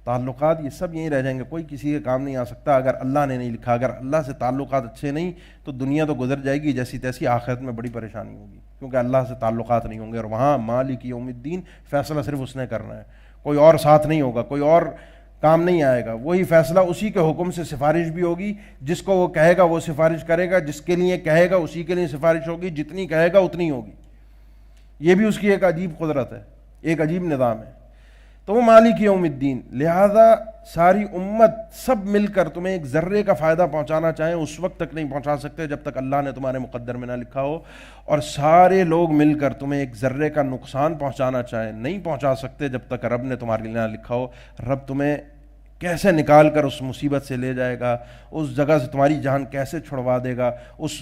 تعلقات یہ سب یہیں رہ جائیں گے، کوئی کسی کے کام نہیں آ سکتا اگر اللہ نے نہیں لکھا. اگر اللہ سے تعلقات اچھے نہیں تو دنیا تو گزر جائے گی جیسی تیسی، آخرت میں بڑی پریشانی ہوگی کیونکہ اللہ سے تعلقات نہیں ہوں گے. اور وہاں مالک یوم الدین فیصلہ صرف اس نے کرنا ہے، کوئی اور ساتھ نہیں ہوگا، کوئی اور کام نہیں آئے گا. وہی فیصلہ اسی کے حکم سے سفارش بھی ہوگی، جس کو وہ کہے گا وہ سفارش کرے گا، جس کے لیے کہے گا اسی کے لیے سفارش ہوگی، جتنی کہے گا اتنی ہوگی. یہ بھی اس کی ایک عجیب قدرت ہے، ایک عجیب نظام ہے. تو وہ مالک یوم الدین، لہذا ساری امت سب مل کر تمہیں ایک ذرے کا فائدہ پہنچانا چاہیں اس وقت تک نہیں پہنچا سکتے جب تک اللہ نے تمہارے مقدر میں نہ لکھا ہو. اور سارے لوگ مل کر تمہیں ایک ذرے کا نقصان پہنچانا چاہیں نہیں پہنچا سکتے جب تک رب نے تمہارے لیے نہ لکھا ہو. رب تمہیں کیسے نکال کر اس مصیبت سے لے جائے گا، اس جگہ سے تمہاری جان کیسے چھڑوا دے گا، اس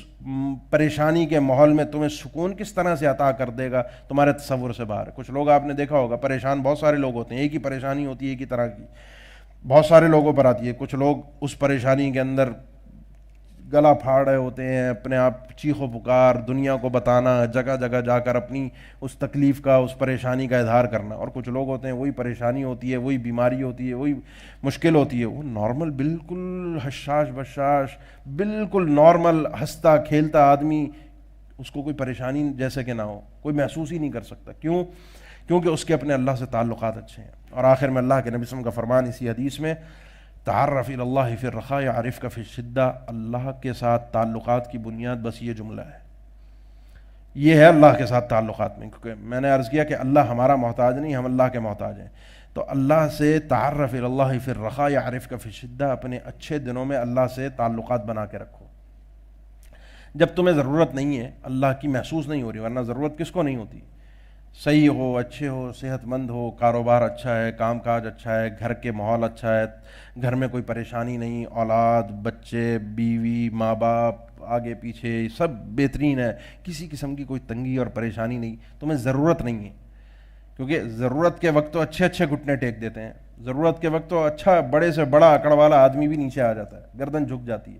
پریشانی کے ماحول میں تمہیں سکون کس طرح سے عطا کر دے گا، تمہارے تصور سے باہر. کچھ لوگ آپ نے دیکھا ہوگا، پریشان بہت سارے لوگ ہوتے ہیں، ایک ہی پریشانی ہوتی ہے ایک ہی طرح کی، بہت سارے لوگوں پر آتی ہے. کچھ لوگ اس پریشانی کے اندر گلا پھاڑ رہے ہوتے ہیں، اپنے آپ چیخ و پکار، دنیا کو بتانا، جگہ جگہ جا کر اپنی اس تکلیف کا، اس پریشانی کا اظہار کرنا. اور کچھ لوگ ہوتے ہیں وہی پریشانی ہوتی ہے، وہی بیماری ہوتی ہے، وہی مشکل ہوتی ہے، وہ نارمل، بالکل حشاش بشاش، بالکل نارمل ہنستا کھیلتا آدمی، اس کو کوئی پریشانی جیسے کہ نہ ہو، کوئی محسوس ہی نہیں کر سکتا. کیوں؟ کیونکہ اس کے اپنے اللہ سے تعلقات اچھے ہیں. اور آخر میں اللہ کے نبی صلی اللہ علیہ وسلم کا فرمان اسی حدیث میں، تعرف الی اللہ فی الرخاء یعرفک فی الشدہ. اللہ کے ساتھ تعلقات کی بنیاد بس یہ جملہ ہے، یہ ہے اللہ کے ساتھ تعلقات میں. کیونکہ میں نے عرض کیا کہ اللہ ہمارا محتاج نہیں، ہم اللہ کے محتاج ہیں. تو اللہ سے تعرف الی اللہ فی الرخاء یعرفک فی الشدہ، اپنے اچھے دنوں میں اللہ سے تعلقات بنا کے رکھو. جب تمہیں ضرورت نہیں ہے، اللہ کی محسوس نہیں ہو رہی، ورنہ ضرورت کس کو نہیں ہوتی؟ صحیح ہو، اچھے ہو، صحت مند ہو، کاروبار اچھا ہے، کام کاج اچھا ہے، گھر کے ماحول اچھا ہے، گھر میں کوئی پریشانی نہیں، اولاد، بچے، بیوی، ماں باپ، آگے پیچھے سب بہترین ہے، کسی قسم کی کوئی تنگی اور پریشانی نہیں، تمہیں ضرورت نہیں ہے. کیونکہ ضرورت کے وقت تو اچھے اچھے گھٹنے ٹیک دیتے ہیں، ضرورت کے وقت تو اچھا بڑے سے بڑا اکڑ والا آدمی بھی نیچے آ جاتا ہے، گردن جھک جاتی ہے.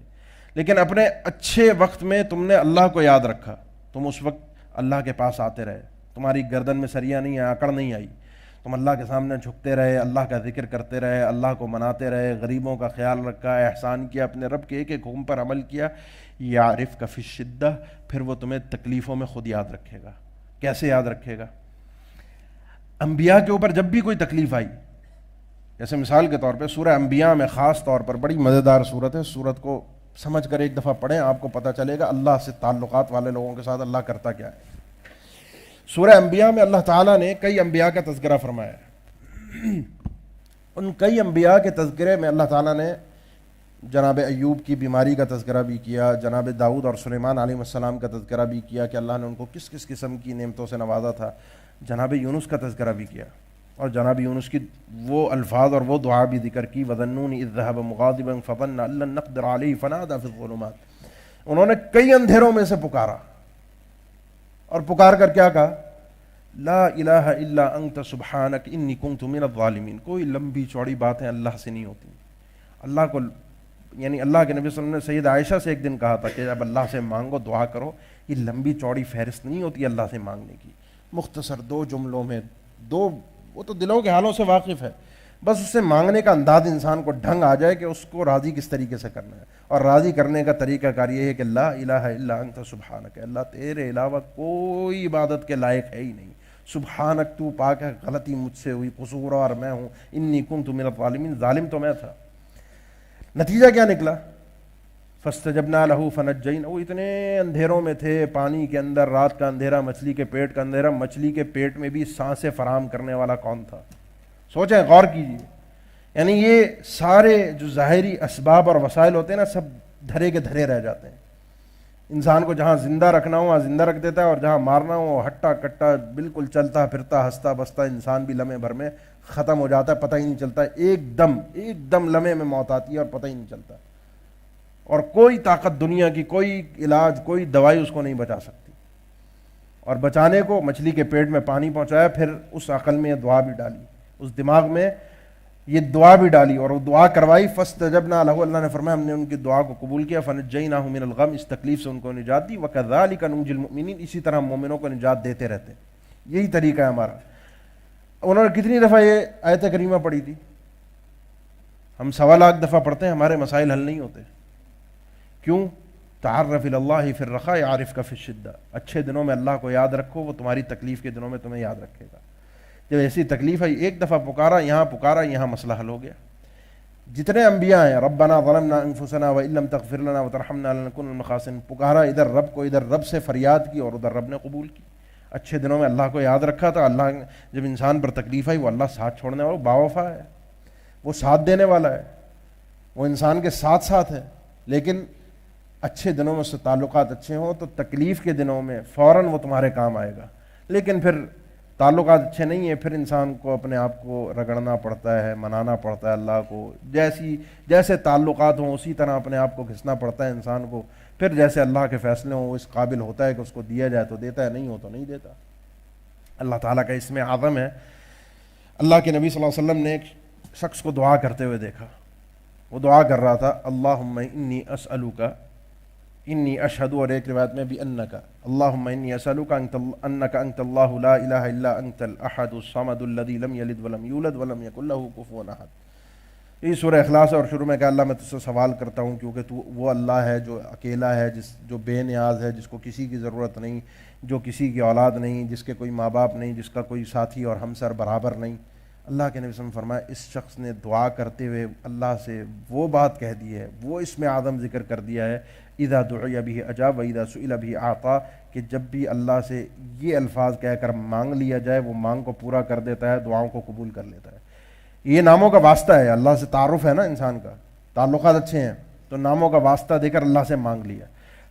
لیکن اپنے اچھے وقت میں تم نے اللہ کو یاد رکھا، تم اس وقت اللہ کے پاس آتے رہے، تمہاری گردن میں سریا نہیں آیا، اکڑ نہیں آئی، تم اللہ کے سامنے جھکتے رہے، اللہ کا ذکر کرتے رہے، اللہ کو مناتے رہے، غریبوں کا خیال رکھا، احسان کیا، اپنے رب کے ایک ایک حکم پر عمل کیا. یعرفک فی الشدہ، پھر وہ تمہیں تکلیفوں میں خود یاد رکھے گا. کیسے یاد رکھے گا؟ انبیاء کے اوپر جب بھی کوئی تکلیف آئی، جیسے مثال کے طور پہ سورہ انبیاء میں خاص طور پر بڑی مزیدار صورت ہے، صورت کو سمجھ کر ایک دفعہ پڑھیں، آپ کو پتہ چلے گا اللہ سے تعلقات والے لوگوں کے ساتھ اللہ کرتا کیا ہے. سورہ انبیاء میں اللہ تعالیٰ نے کئی انبیاء کا تذکرہ فرمایا ہے. ان کئی انبیاء کے تذکرے میں اللہ تعالیٰ نے جناب ایوب کی بیماری کا تذکرہ بھی کیا، جناب داؤد اور سلیمان علیہ السلام کا تذکرہ بھی کیا کہ اللہ نے ان کو کس کس قسم کی نعمتوں سے نوازا تھا، جناب یونس کا تذکرہ بھی کیا، اور جناب یونس کی وہ الفاظ اور وہ دعا بھی ذکر کی، وَظَنُّونِ إِذْ ذَهَبَ مُغَاضِبًا فَظَنَّ أَن لَّن نَّقْدِرَ عَلَيْهِ فَنَادَىٰ فِي الظُّلُمَاتِ. انہوں نے کئی اندھیروں میں سے پکارا، اور پکار کر کیا کہا؟ لا الہ الا انت سبحانک انی کنت من الظالمین. کوئی لمبی چوڑی باتیں اللہ سے نہیں ہوتی. اللہ کو، یعنی اللہ کے نبی صلی اللہ علیہ وسلم نے سید عائشہ سے ایک دن کہا تھا کہ جب اللہ سے مانگو دعا کرو، یہ لمبی چوڑی فہرست نہیں ہوتی اللہ سے مانگنے کی، مختصر دو جملوں میں وہ تو دلوں کے حالوں سے واقف ہے، بس اس سے مانگنے کا انداز انسان کو ڈھنگ آ جائے کہ اس کو راضی کس طریقے سے کرنا ہے. اور راضی کرنے کا طریقہ کار یہ ہے کہ لا الہ الا انت سبحانک، اللہ تیرے علاوہ کوئی عبادت کے لائق ہے ہی نہیں، سبحانک تو پاک ہے، غلطی مجھ سے ہوئی، قصوروار میں ہوں، انی کنت من الظالمین، ظالم تو میں تھا. نتیجہ کیا نکلا؟ فاستجبنا لہ فنجینا. وہ اتنے اندھیروں میں تھے، پانی کے اندر، رات کا اندھیرا، مچھلی کے پیٹ کا اندھیرا، مچھلی کے پیٹ میں بھی سانسیں فراہم کرنے والا کون تھا؟ سوچیں، غور کیجیے. یعنی یہ سارے جو ظاہری اسباب اور وسائل ہوتے ہیں نا، سب دھرے کے دھرے رہ جاتے ہیں. انسان کو جہاں زندہ رکھنا ہو وہاں زندہ رکھ دیتا ہے، اور جہاں مارنا ہو ہٹا کٹا بالکل چلتا پھرتا ہنستا بستا انسان بھی لمحے بھر میں ختم ہو جاتا ہے، پتہ ہی نہیں چلتا. ایک دم لمحے میں موت آتی ہے اور پتہ ہی نہیں چلتا. اور کوئی طاقت دنیا کی، کوئی علاج، کوئی دوائی اس کو نہیں بچا سکتی. اور بچانے کو مچھلی کے پیٹ میں پانی پہنچایا، پھر اس عقل میں یہ دعا بھی ڈالی، اس دماغ میں یہ دعا بھی ڈالی اور وہ دعا کروائی. فاستجبنا لہ، اللہ نے فرمایا ہم نے ان کی دعا کو قبول کیا. فنجیناہ من الغم، اس تکلیف سے ان کو نجات دی. وکذالک ننجی المؤمنین، اسی طرح ہم مومنوں کو نجات دیتے رہتے ہیں. یہی طریقہ ہے ہمارا. انہوں نے کتنی دفعہ یہ آیت کریمہ پڑھی تھی؟ ہم 1.25 لاکھ دفعہ پڑھتے ہیں، ہمارے مسائل حل نہیں ہوتے. کیوں؟ تعرف الی اللہ فی الرخاء یعرفک فی الشدہ. اچھے دنوں میں اللہ کو یاد رکھو، وہ تمہاری تکلیف کے دنوں میں تمہیں یاد رکھے گا. جب ایسی تکلیف ہے، ایک دفعہ پکارا، یہاں مسئلہ حل ہو گیا. جتنے انبیاء ہیں، ربنا ظلمنا انفسنا وان لم تغفر لنا وترحمنا لنکن من الخاسرین، پکارا ادھر رب کو، ادھر رب سے فریاد کی اور ادھر رب نے قبول کی. اچھے دنوں میں اللہ کو یاد رکھا تھا. اللہ جب انسان پر تکلیف آئی، وہ اللہ ساتھ چھوڑنے والا، باوفا ہے، وہ ساتھ دینے والا ہے، وہ انسان کے ساتھ ہے. لیکن اچھے دنوں میں اس سے تعلقات اچھے ہوں تو تکلیف کے دنوں میں فوراً وہ تمہارے کام آئے گا. لیکن پھر تعلقات اچھے نہیں ہیں، پھر انسان کو اپنے آپ کو رگڑنا پڑتا ہے، منانا پڑتا ہے اللہ کو. جیسے تعلقات ہوں اسی طرح اپنے آپ کو گھسنا پڑتا ہے انسان کو. پھر جیسے اللہ کے فیصلے ہوں، وہ اس قابل ہوتا ہے کہ اس کو دیا جائے تو دیتا ہے، نہیں ہو تو نہیں دیتا. اللہ تعالیٰ کا اس میں اعظم ہے. اللہ کے نبی صلی اللہ علیہ وسلم نے ایک شخص کو دعا کرتے ہوئے دیکھا. وہ دعا کر رہا تھا، اللہم انی اسألوک، انی اشہد، اور ایک روایت میں بھی انک، اللہم انی اسألوک انک انت اللہ لا الہ الا انت الاحد الصمد الذی لم یلد ولم یولد ولم یکن لہ کفوا احد. یہ سورہ اخلاص ہے. اور شروع میں کہ اللہ میں تجھ سے سوال کرتا ہوں کیونکہ تو وہ اللہ ہے جو اکیلا ہے، جو بے نیاز ہے، جس کو کسی کی ضرورت نہیں، جو کسی کی اولاد نہیں، جس کے کوئی ماں باپ نہیں، جس کا کوئی ساتھی اور ہمسر برابر نہیں. اللہ کے نبی صلی اللہ علیہ وسلم فرمایا اس شخص نے دعا کرتے ہوئے اللہ سے وہ بات کہہ دی ہے، وہ اس میں اعظم ذکر کر دیا ہے، اذا دعی بہ اجاب و اذا سئل بہ اعطا، کہ جب بھی اللہ سے یہ الفاظ کہہ کر مانگ لیا جائے وہ مانگ کو پورا کر دیتا ہے، دعاؤں کو قبول کر لیتا ہے. یہ ناموں کا واسطہ ہے، اللہ سے تعارف ہے نا انسان کا، تعلقات اچھے ہیں تو ناموں کا واسطہ دے کر اللہ سے مانگ لیا.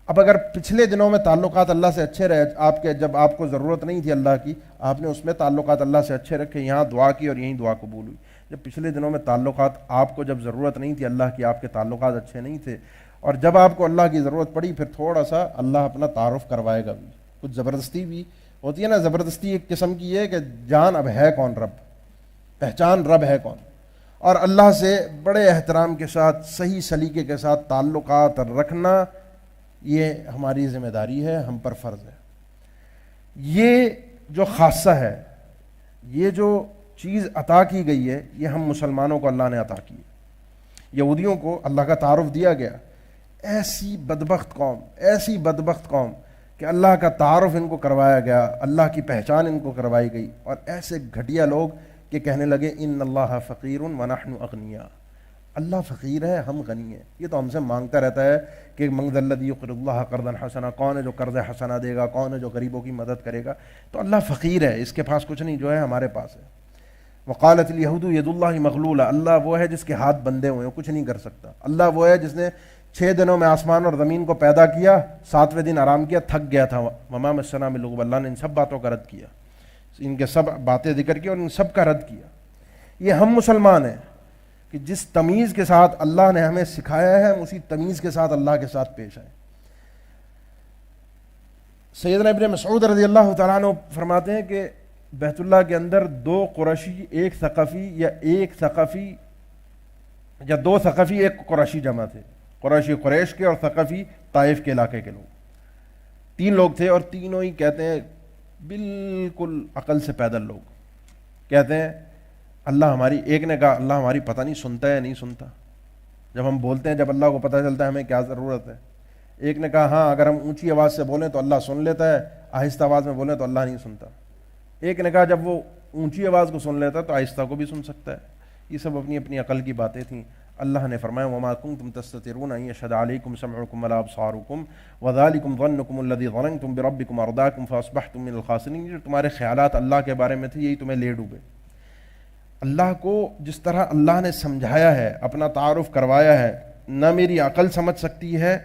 اب اگر پچھلے دنوں میں تعلقات اللہ سے اچھے رہے آپ کے، جب آپ کو ضرورت نہیں تھی اللہ کی، آپ نے اس میں تعلقات اللہ سے اچھے رکھے، یہاں دعا کی اور یہیں دعا قبول ہوئی. جب پچھلے دنوں میں تعلقات آپ کو جب ضرورت نہیں تھی اللہ کی، آپ کے تعلقات اچھے نہیں تھے، اور جب آپ کو اللہ کی ضرورت پڑی پھر تھوڑا سا اللہ اپنا تعارف کروائے گا بھی. کچھ زبردستی بھی ہوتی ہے نا، زبردستی ایک قسم کی ہے کہ جان اب ہے کون رب، پہچان رب ہے کون. اور اللہ سے بڑے احترام کے ساتھ، صحیح سلیقے کے ساتھ تعلقات رکھنا، یہ ہماری ذمہ داری ہے، ہم پر فرض ہے. یہ جو خاصہ ہے، یہ جو چیز عطا کی گئی ہے، یہ ہم مسلمانوں کو اللہ نے عطا کی. یہودیوں کو اللہ کا تعارف دیا گیا. ایسی بدبخت قوم کہ اللہ کا تعارف ان کو کروایا گیا، اللہ کی پہچان ان کو کروائی گئی. اور ایسے گھٹیا لوگ کہ کہنے لگے ان اللہ فقیر ونحن اغنیاء، اللہ فقیر ہے ہم غنی ہیں. یہ تو ہم سے مانگتا رہتا ہے کہ من ذا الذی یقرض اللہ قرضا حسنا، کون ہے جو قرض حسنا دے گا، کون ہے جو غریبوں کی مدد کرے گا. تو اللہ فقیر ہے، اس کے پاس کچھ نہیں، جو ہے ہمارے پاس ہے. وقالت الیہود ید اللہ مغلولہ، اللہ وہ ہے جس کے ہاتھ بندھے ہوئے ہیں، کچھ نہیں کر سکتا. اللہ وہ ہے جس نے 6 دنوں میں آسمان اور زمین کو پیدا کیا، 7ویں دن آرام کیا، تھک گیا تھا. وما مسنا من لغوب، اللہ نے ان سب باتوں کا رد کیا، ان کے سب باتیں ذکر کی اور ان سب کا رد کیا. یہ ہم مسلمان ہیں کہ جس تمیز کے ساتھ اللہ نے ہمیں سکھایا ہے، ہم اسی تمیز کے ساتھ اللہ کے ساتھ پیش آئیں. سیدنا ابن مسعود رضی اللہ تعالیٰ عنہ فرماتے ہیں کہ بیت اللہ کے اندر 2 قریشی، ایک ثقفی یا 2 ثقفی ایک قریشی جمع تھے. قریشی قریش کے اور ثقفی طائف کے علاقے کے لوگ، 3 لوگ تھے. اور تینوں ہی کہتے ہیں بالکل عقل سے پیدل لوگ. کہتے ہیں اللہ ہماری، ایک نے کہا اللہ ہماری پتہ نہیں سنتا ہے نہیں سنتا، جب ہم بولتے ہیں جب اللہ کو پتہ چلتا ہے ہمیں کیا ضرورت ہے. ایک نے کہا ہاں اگر ہم اونچی آواز سے بولیں تو اللہ سن لیتا ہے، آہستہ آواز میں بولیں تو اللہ نہیں سنتا. ایک نے کہا جب وہ اونچی آواز کو سن لیتا ہے تو آہستہ کو بھی سن سکتا ہے. یہ سب اپنی اپنی عقل کی باتیں تھیں. اللہ نے فرمایا وما کنتم تستترون ان يشهد عليكم سمعكم ولا ابصاركم وذلكم ظنكم الذي ظننتم بربكم ارداكم فاصبحتم من الخاسرين. جو تمہارے خیالات اللہ کے بارے میں تھے یہی تمہیں لے ڈوبے. اللہ کو جس طرح اللہ نے سمجھایا ہے، اپنا تعارف کروایا ہے، نہ میری عقل سمجھ سکتی ہے،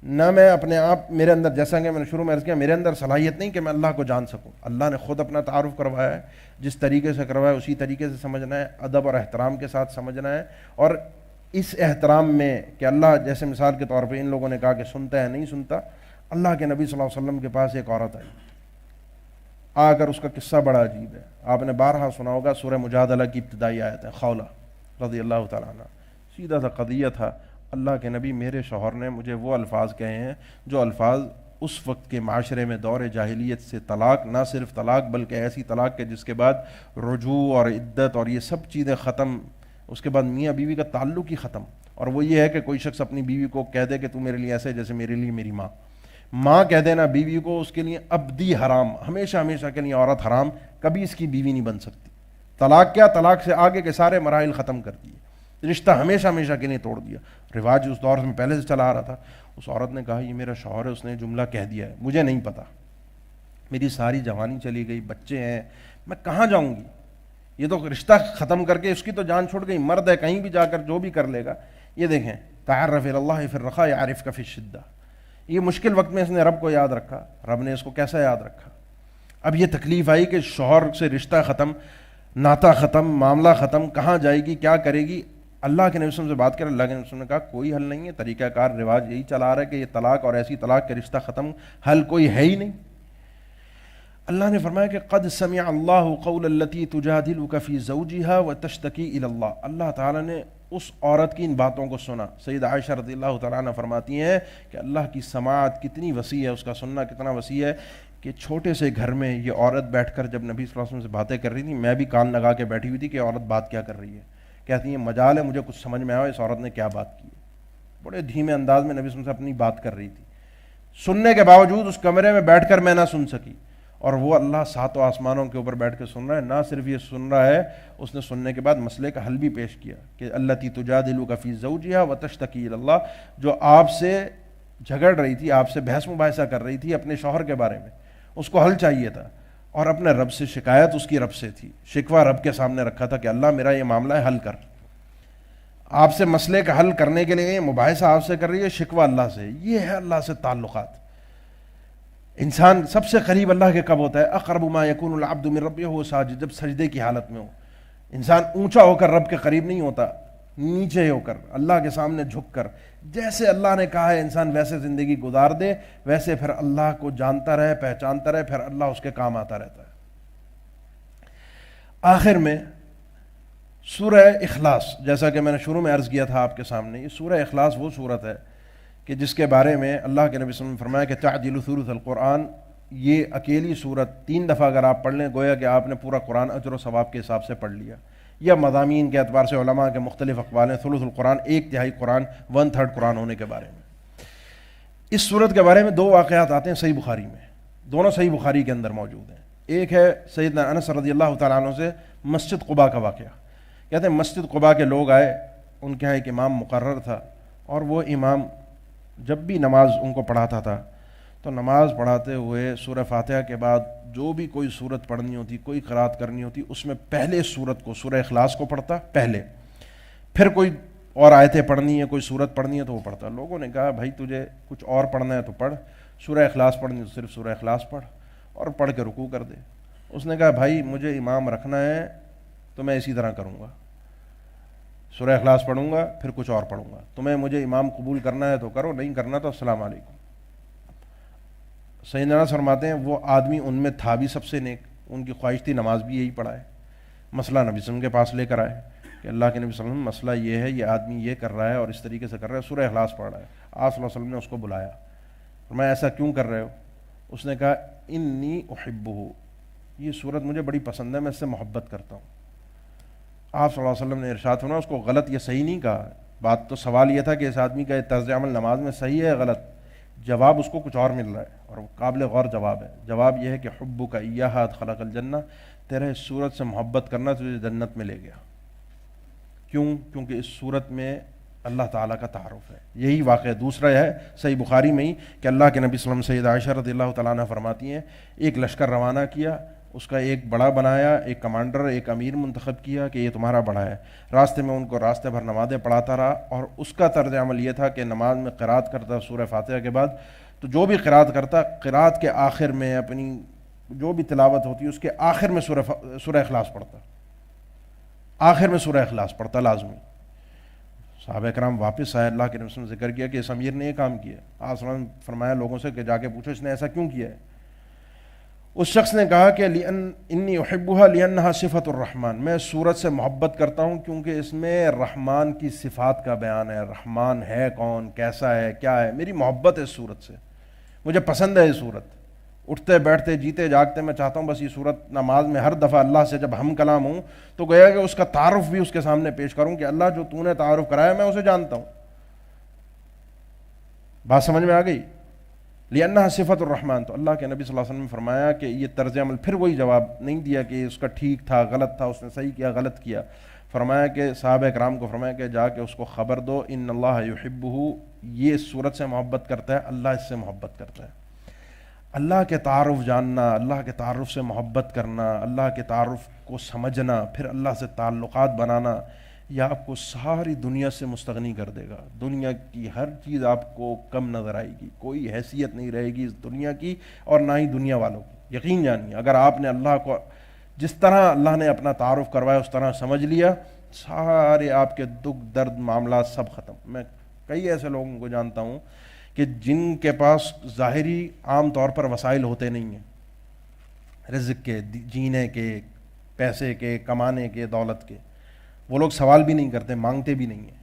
نہ میں اپنے آپ، میرے اندر، جیسا کہ میں نے شروع میں عرض کیا، میرے اندر صلاحیت نہیں کہ میں اللہ کو جان سکوں. اللہ نے خود اپنا تعارف کروایا ہے، جس طریقے سے کروایا اسی طریقے سے سمجھنا ہے، ادب اور احترام کے ساتھ سمجھنا ہے. اور اس احترام میں کہ اللہ، جیسے مثال کے طور پہ ان لوگوں نے کہا کہ سنتا ہے نہیں سنتا، اللہ کے نبی صلی اللہ علیہ وسلم کے پاس ایک عورت آئی، آ کر اس کا قصہ بڑا عجیب ہے. آپ نے بارہا سنا ہوگا، سورہ مجادلہ کی ابتدائی آیت ہے. خولہ رضی اللہ تعالیٰ عنہ، سیدھا سا قضیہ تھا. اللہ کے نبی، میرے شوہر نے مجھے وہ الفاظ کہے ہیں جو الفاظ اس وقت کے معاشرے میں دور جاہلیت سے طلاق، نہ صرف طلاق بلکہ ایسی طلاق کے جس کے بعد رجوع اور عدت اور یہ سب چیزیں ختم، اس کے بعد میاں بیوی کا تعلق ہی ختم. اور وہ یہ ہے کہ کوئی شخص اپنی بیوی کو کہہ دے کہ تو میرے لیے ایسے جیسے میرے لیے میری ماں. ماں کہہ دینا بیوی کو، اس کے لیے ابدی حرام، ہمیشہ ہمیشہ کے لیے عورت حرام، کبھی اس کی بیوی نہیں بن سکتی. طلاق کیا، طلاق سے آگے کے سارے مراحل ختم کر دیے، رشتہ ہمیشہ ہمیشہ کے لیے توڑ دیا. رواج اس دور میں پہلے سے چلا آ رہا تھا. اس عورت نے کہا یہ میرا شوہر ہے، اس نے جملہ کہہ دیا ہے، مجھے نہیں پتا، میری ساری جوانی چلی گئی، بچے ہیں، میں کہاں جاؤں گی؟ یہ تو رشتہ ختم کر کے اس کی تو جان چھوڑ گئی، مرد ہے، کہیں بھی جا کر جو بھی کر لے گا. یہ دیکھیں، تعرف الی اللہ فی الرخاء یعرفک فی الشدہ. یہ مشکل وقت میں اس نے رب کو یاد رکھا. رب نے اس کو کیسا یاد رکھا؟ اب یہ تکلیف آئی کہ شوہر سے رشتہ ختم، ناتا ختم، معاملہ ختم، کہاں جائے گی، کیا کرے گی؟ اللہ کے نبی صلی اللہ علیہ وسلم سے بات کر، اللہ کے نبی صلی اللہ علیہ وسلم نے کہا کوئی حل نہیں ہے. طریقہ کار، رواج یہی چلا آ رہا ہے کہ یہ طلاق اور ایسی طلاق کے رشتہ ختم، حل کوئی ہے ہی نہیں. اللہ نے فرمایا کہ قد سمع اللہ قول التی تجادلک فی زوجہا وتشتکی الی اللہ. اللہ تعالیٰ نے اس عورت کی ان باتوں کو سنا. سید عائشہ رضی اللہ تعالیٰ عنہ فرماتی ہیں کہ اللہ کی سماعت کتنی وسیع ہے، اس کا سننا کتنا وسیع ہے کہ چھوٹے سے گھر میں یہ عورت بیٹھ کر جب نبی صلی اللہ علیہ وسلم سے باتیں کر رہی تھی، میں بھی کان لگا کے بیٹھی ہوئی تھی کہ عورت بات کیا کر رہی ہے. کہتی ہیں مجال ہے مجھے کچھ سمجھ میں آیا اس عورت نے کیا بات کی ہے. بڑے دھیمے انداز میں نبی صلی اللہ علیہ وسلم سے اپنی بات کر رہی تھی. سننے کے باوجود اس کمرے میں بیٹھ کر میں نہ سن سکی، اور وہ اللہ ساتوں آسمانوں کے اوپر بیٹھ کے سن رہا ہے. نہ صرف یہ سن رہا ہے، اس نے سننے کے بعد مسئلے کا حل بھی پیش کیا کہ التی تجادلک فی زوجہا وتشتکی الی اللہ. جو آپ سے جھگڑ رہی تھی، آپ سے بحث مباحثہ کر رہی تھی اپنے شوہر کے بارے میں، اس کو حل چاہیے تھا، اور اپنے رب سے شکایت اس کی رب سے تھی. شکوہ رب کے سامنے رکھا تھا کہ اللہ میرا یہ معاملہ ہے، حل کر. آپ سے مسئلے کا حل کرنے کے لیے مباحثہ آپ سے کر رہی ہے، شکوہ اللہ سے. یہ ہے اللہ سے تعلقات. انسان سب سے قریب اللہ کے کب ہوتا ہے؟ اقرب ما یکون العبد من ربہ وهو ساجد، جب سجدے کی حالت میں ہو. انسان اونچا ہو کر رب کے قریب نہیں ہوتا، نیچے ہو کر اللہ کے سامنے جھک کر. جیسے اللہ نے کہا ہے انسان ویسے زندگی گزار دے، ویسے پھر اللہ کو جانتا رہے، پہچانتا رہے، پھر اللہ اس کے کام آتا رہتا ہے. آخر میں سورہ اخلاص، جیسا کہ میں نے شروع میں عرض کیا تھا آپ کے سامنے، یہ سورہ اخلاص وہ صورت ہے کہ جس کے بارے میں اللہ کے نبی صلی اللہ علیہ وسلم نے فرمایا کہ تعدل ثلث القرآن. یہ اکیلی صورت 3 دفعہ اگر آپ پڑھ لیں گویا کہ آپ نے پورا قرآن اجر و ثواب کے حساب سے پڑھ لیا. یا مضامین کے اعتبار سے علماء کے مختلف اقوال ہیں. ثلث القرآن 1/3 قرآن، 1/3 قرآن ہونے کے بارے میں. اس صورت کے بارے میں 2 واقعات آتے ہیں صحیح بخاری میں، دونوں صحیح بخاری کے اندر موجود ہیں. ایک ہے سیدنا انس رضی اللہ تعالیٰ عنہ سے مسجد قباء کا واقعہ. کہتے ہیں مسجد قباء کے لوگ آئے، ان کے یہاں ایک امام مقرر تھا، اور وہ امام جب بھی نماز ان کو پڑھاتا تھا تو نماز پڑھاتے ہوئے سورہ فاتحہ کے بعد جو بھی کوئی سورت پڑھنی ہوتی، کوئی قرات کرنی ہوتی، اس میں پہلے سورت کو، سورہ اخلاص کو پڑھتا پہلے، پھر کوئی اور آیتیں پڑھنی ہے، کوئی سورت پڑھنی ہے تو وہ پڑھتا. لوگوں نے کہا بھائی تجھے کچھ اور پڑھنا ہے تو پڑھ، سورہ اخلاص پڑھنی ہے تو صرف سورہ اخلاص پڑھ اور پڑھ کے رکوع کر دے. اس نے کہا بھائی مجھے امام رکھنا ہے تو میں اسی طرح کروں گا، سورہ اخلاص پڑھوں گا پھر کچھ اور پڑھوں گا. تمہیں مجھے امام قبول کرنا ہے تو کرو، نہیں کرنا تو السلام علیکم. سیدنا انس فرماتے ہیں وہ آدمی ان میں تھا بھی سب سے نیک، ان کی خواہش تھی نماز بھی یہی پڑھائے. مسئلہ نبی صلی اللہ علیہ وسلم کے پاس لے کر آئے کہ اللہ کے نبی صلی اللہ علیہ وسلم مسئلہ یہ ہے، یہ آدمی یہ کر رہا ہے اور اس طریقے سے کر رہا ہے، سورہ اخلاص پڑھ رہا ہے. آپ صلی اللہ علیہ وسلم نے اس کو بلایا، فرمایا ایسا کیوں کر رہے ہو؟ اس نے کہا انی احبہ، یہ صورت مجھے بڑی پسند ہے، میں اس سے محبت کرتا ہوں. آپ صلی اللہ علیہ وسلم نے ارشاد فرمایا اس کو غلط یا صحیح نہیں کہا. بات تو سوال یہ تھا کہ اس آدمی کا طرز عمل نماز میں صحیح ہے غلط، جواب اس کو کچھ اور مل رہا ہے اور وہ قابل غور جواب ہے. جواب یہ ہے کہ حبک ایہا ادخلک الجنہ، تیرے اس صورت سے محبت کرنا تجھے جنت میں لے گیا. کیوں؟ کیونکہ اس صورت میں اللہ تعالیٰ کا تعارف ہے. یہی واقعہ دوسرا ہے صحیح بخاری میں ہی کہ اللہ کے نبی صلی اللہ علیہ وسلم سید عائشہ رضی اللہ تعالیٰ عنہ فرماتی ہیں ایک لشکر روانہ کیا، اس کا ایک بڑا بنایا، ایک کمانڈر، ایک امیر منتخب کیا کہ یہ تمہارا بڑا ہے، راستے میں ان کو راستے بھر نمازیں پڑھاتا رہا، اور اس کا طرز عمل یہ تھا کہ نماز میں قرات کرتا سورہ فاتحہ کے بعد، تو جو بھی قرات کرتا، قرات کے آخر میں اپنی جو بھی تلاوت ہوتی اس کے آخر میں سورہ اخلاص پڑھتا، آخر میں سورہ اخلاص پڑھتا لازمی۔ صحابہ کرام واپس آئے، اللہ کے نبی صلی اللہ علیہ وسلم نے ذکر کیا کہ اس امیر نے یہ کام کیا، آپ صلی اللہ علیہ وسلم فرمایا لوگوں سے کہ جا کے پوچھو اس نے ایسا کیوں کیا ہے؟ اس شخص نے کہا کہ انی احبها لانها صفت الرحمن، میں سورت سے محبت کرتا ہوں کیونکہ اس میں رحمان کی صفات کا بیان ہے، رحمان ہے کون، کیسا ہے، کیا ہے، میری محبت ہے اس سورت سے، مجھے پسند ہے یہ سورت، اٹھتے بیٹھتے جیتے جاگتے میں چاہتا ہوں بس یہ سورت، نماز میں ہر دفعہ اللہ سے جب ہم کلام ہوں تو گویا کہ اس کا تعارف بھی اس کے سامنے پیش کروں کہ اللہ جو تو نے تعارف کرایا میں اسے جانتا ہوں۔ بات سمجھ میں آ گئی؟ لأنها صفت الرحمن، تو اللہ کے نبی صلی اللہ علیہ وسلم نے فرمایا کہ یہ طرز عمل، پھر وہی جواب نہیں دیا کہ اس کا ٹھیک تھا غلط تھا، اس نے صحیح کیا غلط کیا، فرمایا کہ صحابہ کرام کو فرمایا کہ جا کے اس کو خبر دو ان اللہ یحبہ، یہ اس صورت سے محبت کرتا ہے، اللہ اس سے محبت کرتا ہے۔ اللہ کے تعارف جاننا، اللہ کے تعارف سے محبت کرنا، اللہ کے تعارف کو سمجھنا، پھر اللہ سے تعلقات بنانا، یہ آپ کو ساری دنیا سے مستغنی کر دے گا۔ دنیا کی ہر چیز آپ کو کم نظر آئے گی، کوئی حیثیت نہیں رہے گی اس دنیا کی اور نہ ہی دنیا والوں کی۔ یقین جانیے اگر آپ نے اللہ کو جس طرح اللہ نے اپنا تعارف کروایا اس طرح سمجھ لیا، سارے آپ کے دکھ درد معاملات سب ختم۔ میں کئی ایسے لوگوں کو جانتا ہوں کہ جن کے پاس ظاہری عام طور پر وسائل ہوتے نہیں ہیں، رزق کے، جینے کے، پیسے کے، کمانے کے، دولت کے، وہ لوگ سوال بھی نہیں کرتے، مانگتے بھی نہیں ہیں،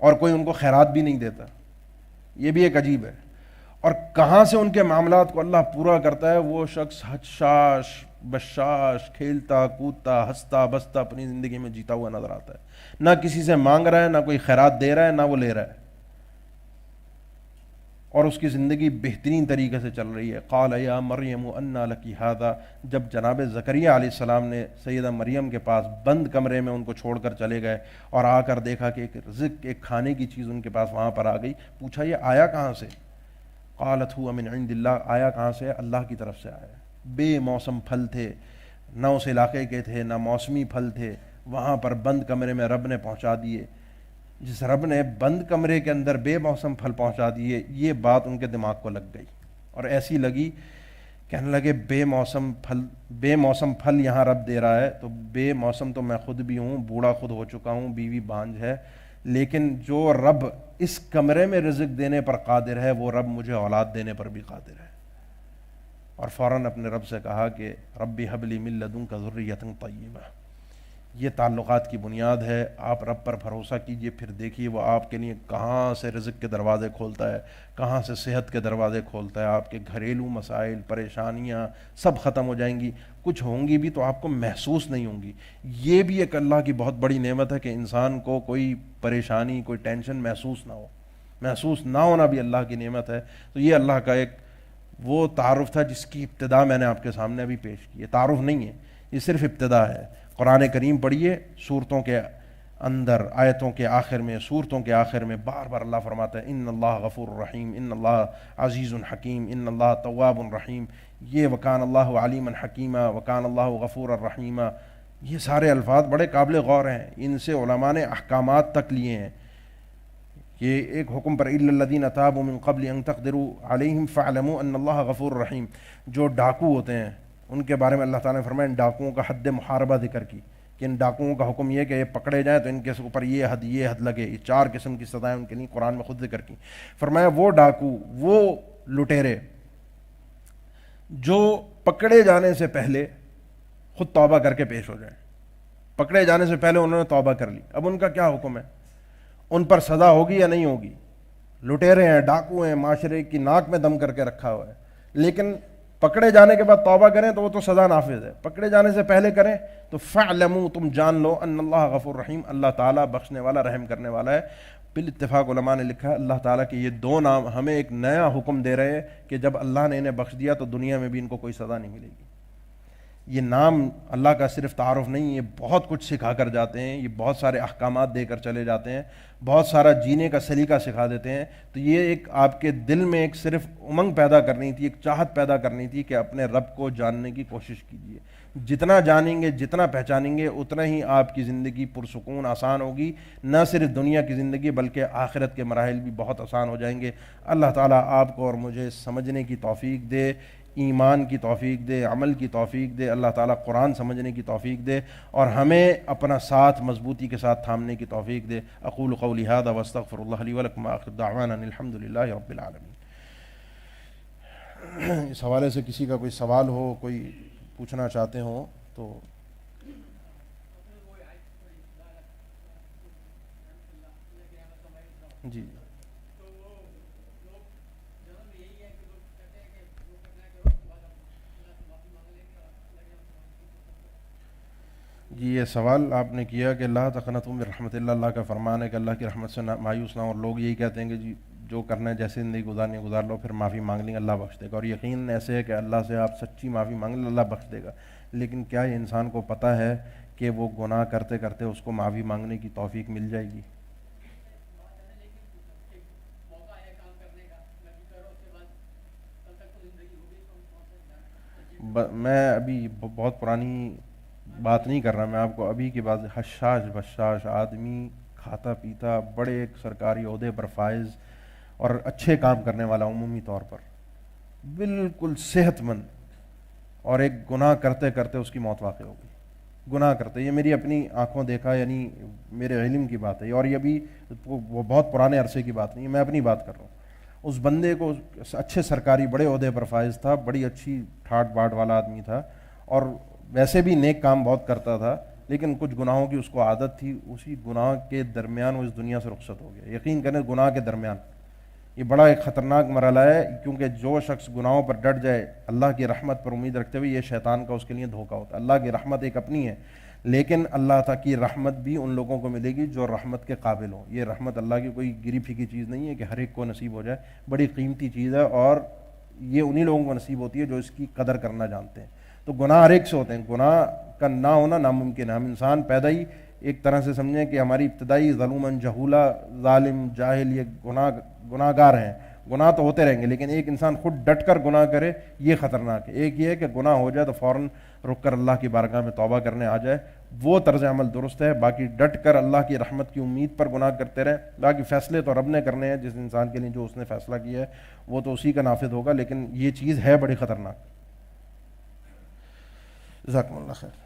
اور کوئی ان کو خیرات بھی نہیں دیتا۔ یہ بھی ایک عجیب ہے۔ اور کہاں سے ان کے معاملات کو اللہ پورا کرتا ہے؟ وہ شخص حشاش بشاش، کھیلتا کودتا ہنستا بستا اپنی زندگی میں جیتا ہوا نظر آتا ہے، نہ کسی سے مانگ رہا ہے، نہ کوئی خیرات دے رہا ہے، نہ وہ لے رہا ہے، اور اس کی زندگی بہترین طریقے سے چل رہی ہے۔ قال یا مریم انا لکی ھذا، جب جناب زکریہ علیہ السلام نے سیدہ مریم کے پاس بند کمرے میں ان کو چھوڑ کر چلے گئے اور آ کر دیکھا کہ ایک رزق، ایک کھانے کی چیز ان کے پاس وہاں پر آ گئی، پوچھا یہ آیا کہاں سے؟ قالت هو من عند اللہ، آیا کہاں سے؟ اللہ کی طرف سے آیا۔ بے موسم پھل تھے، نہ اس علاقے کے تھے، نہ موسمی پھل تھے، وہاں پر بند کمرے میں رب نے پہنچا دیے۔ جس رب نے بند کمرے کے اندر بے موسم پھل پہنچا دیے، یہ بات ان کے دماغ کو لگ گئی اور ایسی لگی، کہنے لگے بے موسم پھل یہاں رب دے رہا ہے، تو بے موسم تو میں خود بھی ہوں، بوڑھا خود ہو چکا ہوں، بیوی بانجھ ہے، لیکن جو رب اس کمرے میں رزق دینے پر قادر ہے وہ رب مجھے اولاد دینے پر بھی قادر ہے۔ اور فوراً اپنے رب سے کہا کہ ربی حب لی من لدنک ذریۃ طیبہ۔ یہ تعلقات کی بنیاد ہے، آپ رب پر بھروسہ کیجئے، پھر دیکھیے وہ آپ کے لیے کہاں سے رزق کے دروازے کھولتا ہے، کہاں سے صحت کے دروازے کھولتا ہے، آپ کے گھریلو مسائل، پریشانیاں سب ختم ہو جائیں گی، کچھ ہوں گی بھی تو آپ کو محسوس نہیں ہوں گی۔ یہ بھی ایک اللہ کی بہت بڑی نعمت ہے کہ انسان کو کوئی پریشانی، کوئی ٹینشن محسوس نہ ہو، محسوس نہ ہونا بھی اللہ کی نعمت ہے۔ تو یہ اللہ کا ایک وہ تعارف تھا جس کی ابتدا میں نے آپ کے سامنے ابھی پیش کی ہے، تعارف نہیں ہے، یہ صرف ابتدا ہے۔ قرآن کریم پڑھیے، سورتوں کے اندر، آیتوں کے آخر میں، سورتوں کے آخر میں بار بار اللہ فرماتا ہے ان اللہ غفور الرحیم، ان اللہ عزیز الحکیم، ان اللہ تواب الرحیم، یہ وکان اللہ علیما حکیما، وکان اللہ غفور الرحیما، یہ سارے الفاظ بڑے قابل غور ہیں، ان سے علماء نے احکامات تک لیے ہیں۔ یہ ایک حکم پر الا الذین تابوا من قبل ان تقدروا علیہم فاعلموا ان اللہ غفور الرحیم، جو ڈاکو ہوتے ہیں ان کے بارے میں اللہ تعالیٰ نے فرمایا ان ڈاکوؤں کا حد محاربہ ذکر کی کہ ان ڈاکوؤں کا حکم یہ کہ یہ پکڑے جائیں تو ان کے اوپر یہ حد لگے، یہ 4 قسم کی سزائیں ان کے لیے قرآن میں خود ذکر کی۔ فرمایا وہ ڈاکو، وہ لٹیرے جو پکڑے جانے سے پہلے خود توبہ کر کے پیش ہو جائیں، پکڑے جانے سے پہلے انہوں نے توبہ کر لی، اب ان کا کیا حکم ہے؟ ان پر سزا ہوگی یا نہیں ہوگی؟ لٹیرے ہیں، ڈاکو ہیں، معاشرے کی ناک میں دم کر کے رکھا ہوا ہے، لیکن پکڑے جانے کے بعد توبہ کریں تو وہ تو سزا نافذ ہے، پکڑے جانے سے پہلے کریں تو فاعلموا، تم جان لو، ان اللہ غفور رحیم، اللہ تعالیٰ بخشنے والا رحم کرنے والا ہے۔ بالاتفاق علماء نے لکھا اللہ تعالیٰ کے یہ 2 نام ہمیں ایک نیا حکم دے رہے ہیں کہ جب اللہ نے انہیں بخش دیا تو دنیا میں بھی ان کو کوئی سزا نہیں ملے گی، یہ نام اللہ کا صرف تعارف نہیں، یہ بہت کچھ سکھا کر جاتے ہیں، یہ بہت سارے احکامات دے کر چلے جاتے ہیں، بہت سارا جینے کا سلیقہ سکھا دیتے ہیں۔ تو یہ ایک آپ کے دل میں ایک صرف امنگ پیدا کرنی تھی، ایک چاہت پیدا کرنی تھی کہ اپنے رب کو جاننے کی کوشش کیجیے۔ جتنا جانیں گے، جتنا پہچانیں گے، اتنا ہی آپ کی زندگی پرسکون آسان ہوگی، نہ صرف دنیا کی زندگی بلکہ آخرت کے مراحل بھی بہت آسان ہو جائیں گے۔ اللہ تعالیٰ آپ کو اور مجھے سمجھنے کی توفیق دے، ایمان کی توفیق دے، عمل کی توفیق دے۔ اللہ تعالیٰ قرآن سمجھنے کی توفیق دے اور ہمیں اپنا ساتھ مضبوطی کے ساتھ تھامنے کی توفیق دے۔ اقول قولی ھذا واستغفر اللہ لی ولکم وآخر دعوانا ان الحمد للہ رب العالمین۔ اس حوالے سے کسی کا کوئی سوال ہو، کوئی پوچھنا چاہتے ہوں تو جی۔ جی یہ سوال آپ نے کیا کہ لا تقنطوا من رحمت اللہ، اللہ کا فرمان ہے کہ اللہ کی رحمت سے مایوس نہ ہو، اور لوگ یہی کہتے ہیں کہ جی جو کرنا ہے جیسے زندگی گزارنی ہے گزار لو، پھر معافی مانگ لیں گے اللہ بخش دے گا، اور یقین ایسے ہے کہ اللہ سے آپ سچی معافی مانگ لیں اللہ بخش دے گا۔ لیکن کیا یہ انسان کو پتہ ہے کہ وہ گناہ کرتے کرتے اس کو معافی مانگنے کی توفیق مل جائے گی؟ میں ابھی بہت پرانی بات نہیں کر رہا، میں آپ کو ابھی کی بات، حشاش بشاش آدمی، کھاتا پیتا، بڑے ایک سرکاری عہدے پر فائز اور اچھے کام کرنے والا عمومی طور پر، بالکل صحت مند، اور ایک گناہ کرتے کرتے اس کی موت واقع ہو گئی، گناہ کرتے، یہ میری اپنی آنکھوں دیکھا، یعنی میرے علم کی بات ہے، اور یہ بھی وہ بہت پرانے عرصے کی بات نہیں ہے، میں اپنی بات کر رہا ہوں۔ اس بندے کو اچھے سرکاری بڑے عہدے پر فائز تھا، بڑی اچھی ٹھاٹ باٹ والا آدمی تھا، اور ویسے بھی نیک کام بہت کرتا تھا، لیکن کچھ گناہوں کی اس کو عادت تھی، اسی گناہ کے درمیان وہ اس دنیا سے رخصت ہو گیا۔ یقین کریں گناہ کے درمیان یہ بڑا ایک خطرناک مرحلہ ہے، کیونکہ جو شخص گناہوں پر ڈٹ جائے اللہ کی رحمت پر امید رکھتے ہوئے، یہ شیطان کا اس کے لیے دھوکہ ہوتا ہے۔ اللہ کی رحمت ایک اپنی ہے، لیکن اللہ تعالیٰ کی رحمت بھی ان لوگوں کو ملے گی جو رحمت کے قابل ہوں۔ یہ رحمت اللہ کی کوئی گری پھیکی چیز نہیں ہے کہ ہر ایک کو نصیب ہو جائے، بڑی قیمتی چیز ہے، اور یہ انہی لوگوں کو نصیب ہوتی ہے جو اس کی قدر کرنا جانتے ہیں۔ تو گناہ ہر ایک سے ہوتے ہیں، گناہ کا نہ ہونا ناممکن ہے۔ ہم انسان پیدا ہی ایک طرح سے سمجھیں کہ ہماری ابتدائی ظلوماً جہولا، ظالم جاہل، یہ گناہ گار ہیں، گناہ تو ہوتے رہیں گے، لیکن ایک انسان خود ڈٹ کر گناہ کرے یہ خطرناک ہے۔ ایک یہ ہے کہ گناہ ہو جائے تو فوراً رک کر اللہ کی بارگاہ میں توبہ کرنے آ جائے، وہ طرز عمل درست ہے۔ باقی ڈٹ کر اللہ کی رحمت کی امید پر گناہ کرتے رہیں، باقی فیصلے تو رب نے کرنے ہیں، جس انسان کے لیے جو اس نے فیصلہ کیا ہے وہ تو اسی کا نافذ ہوگا، لیکن یہ چیز ہے بڑی خطرناک۔ جزاکم اللہ خیر۔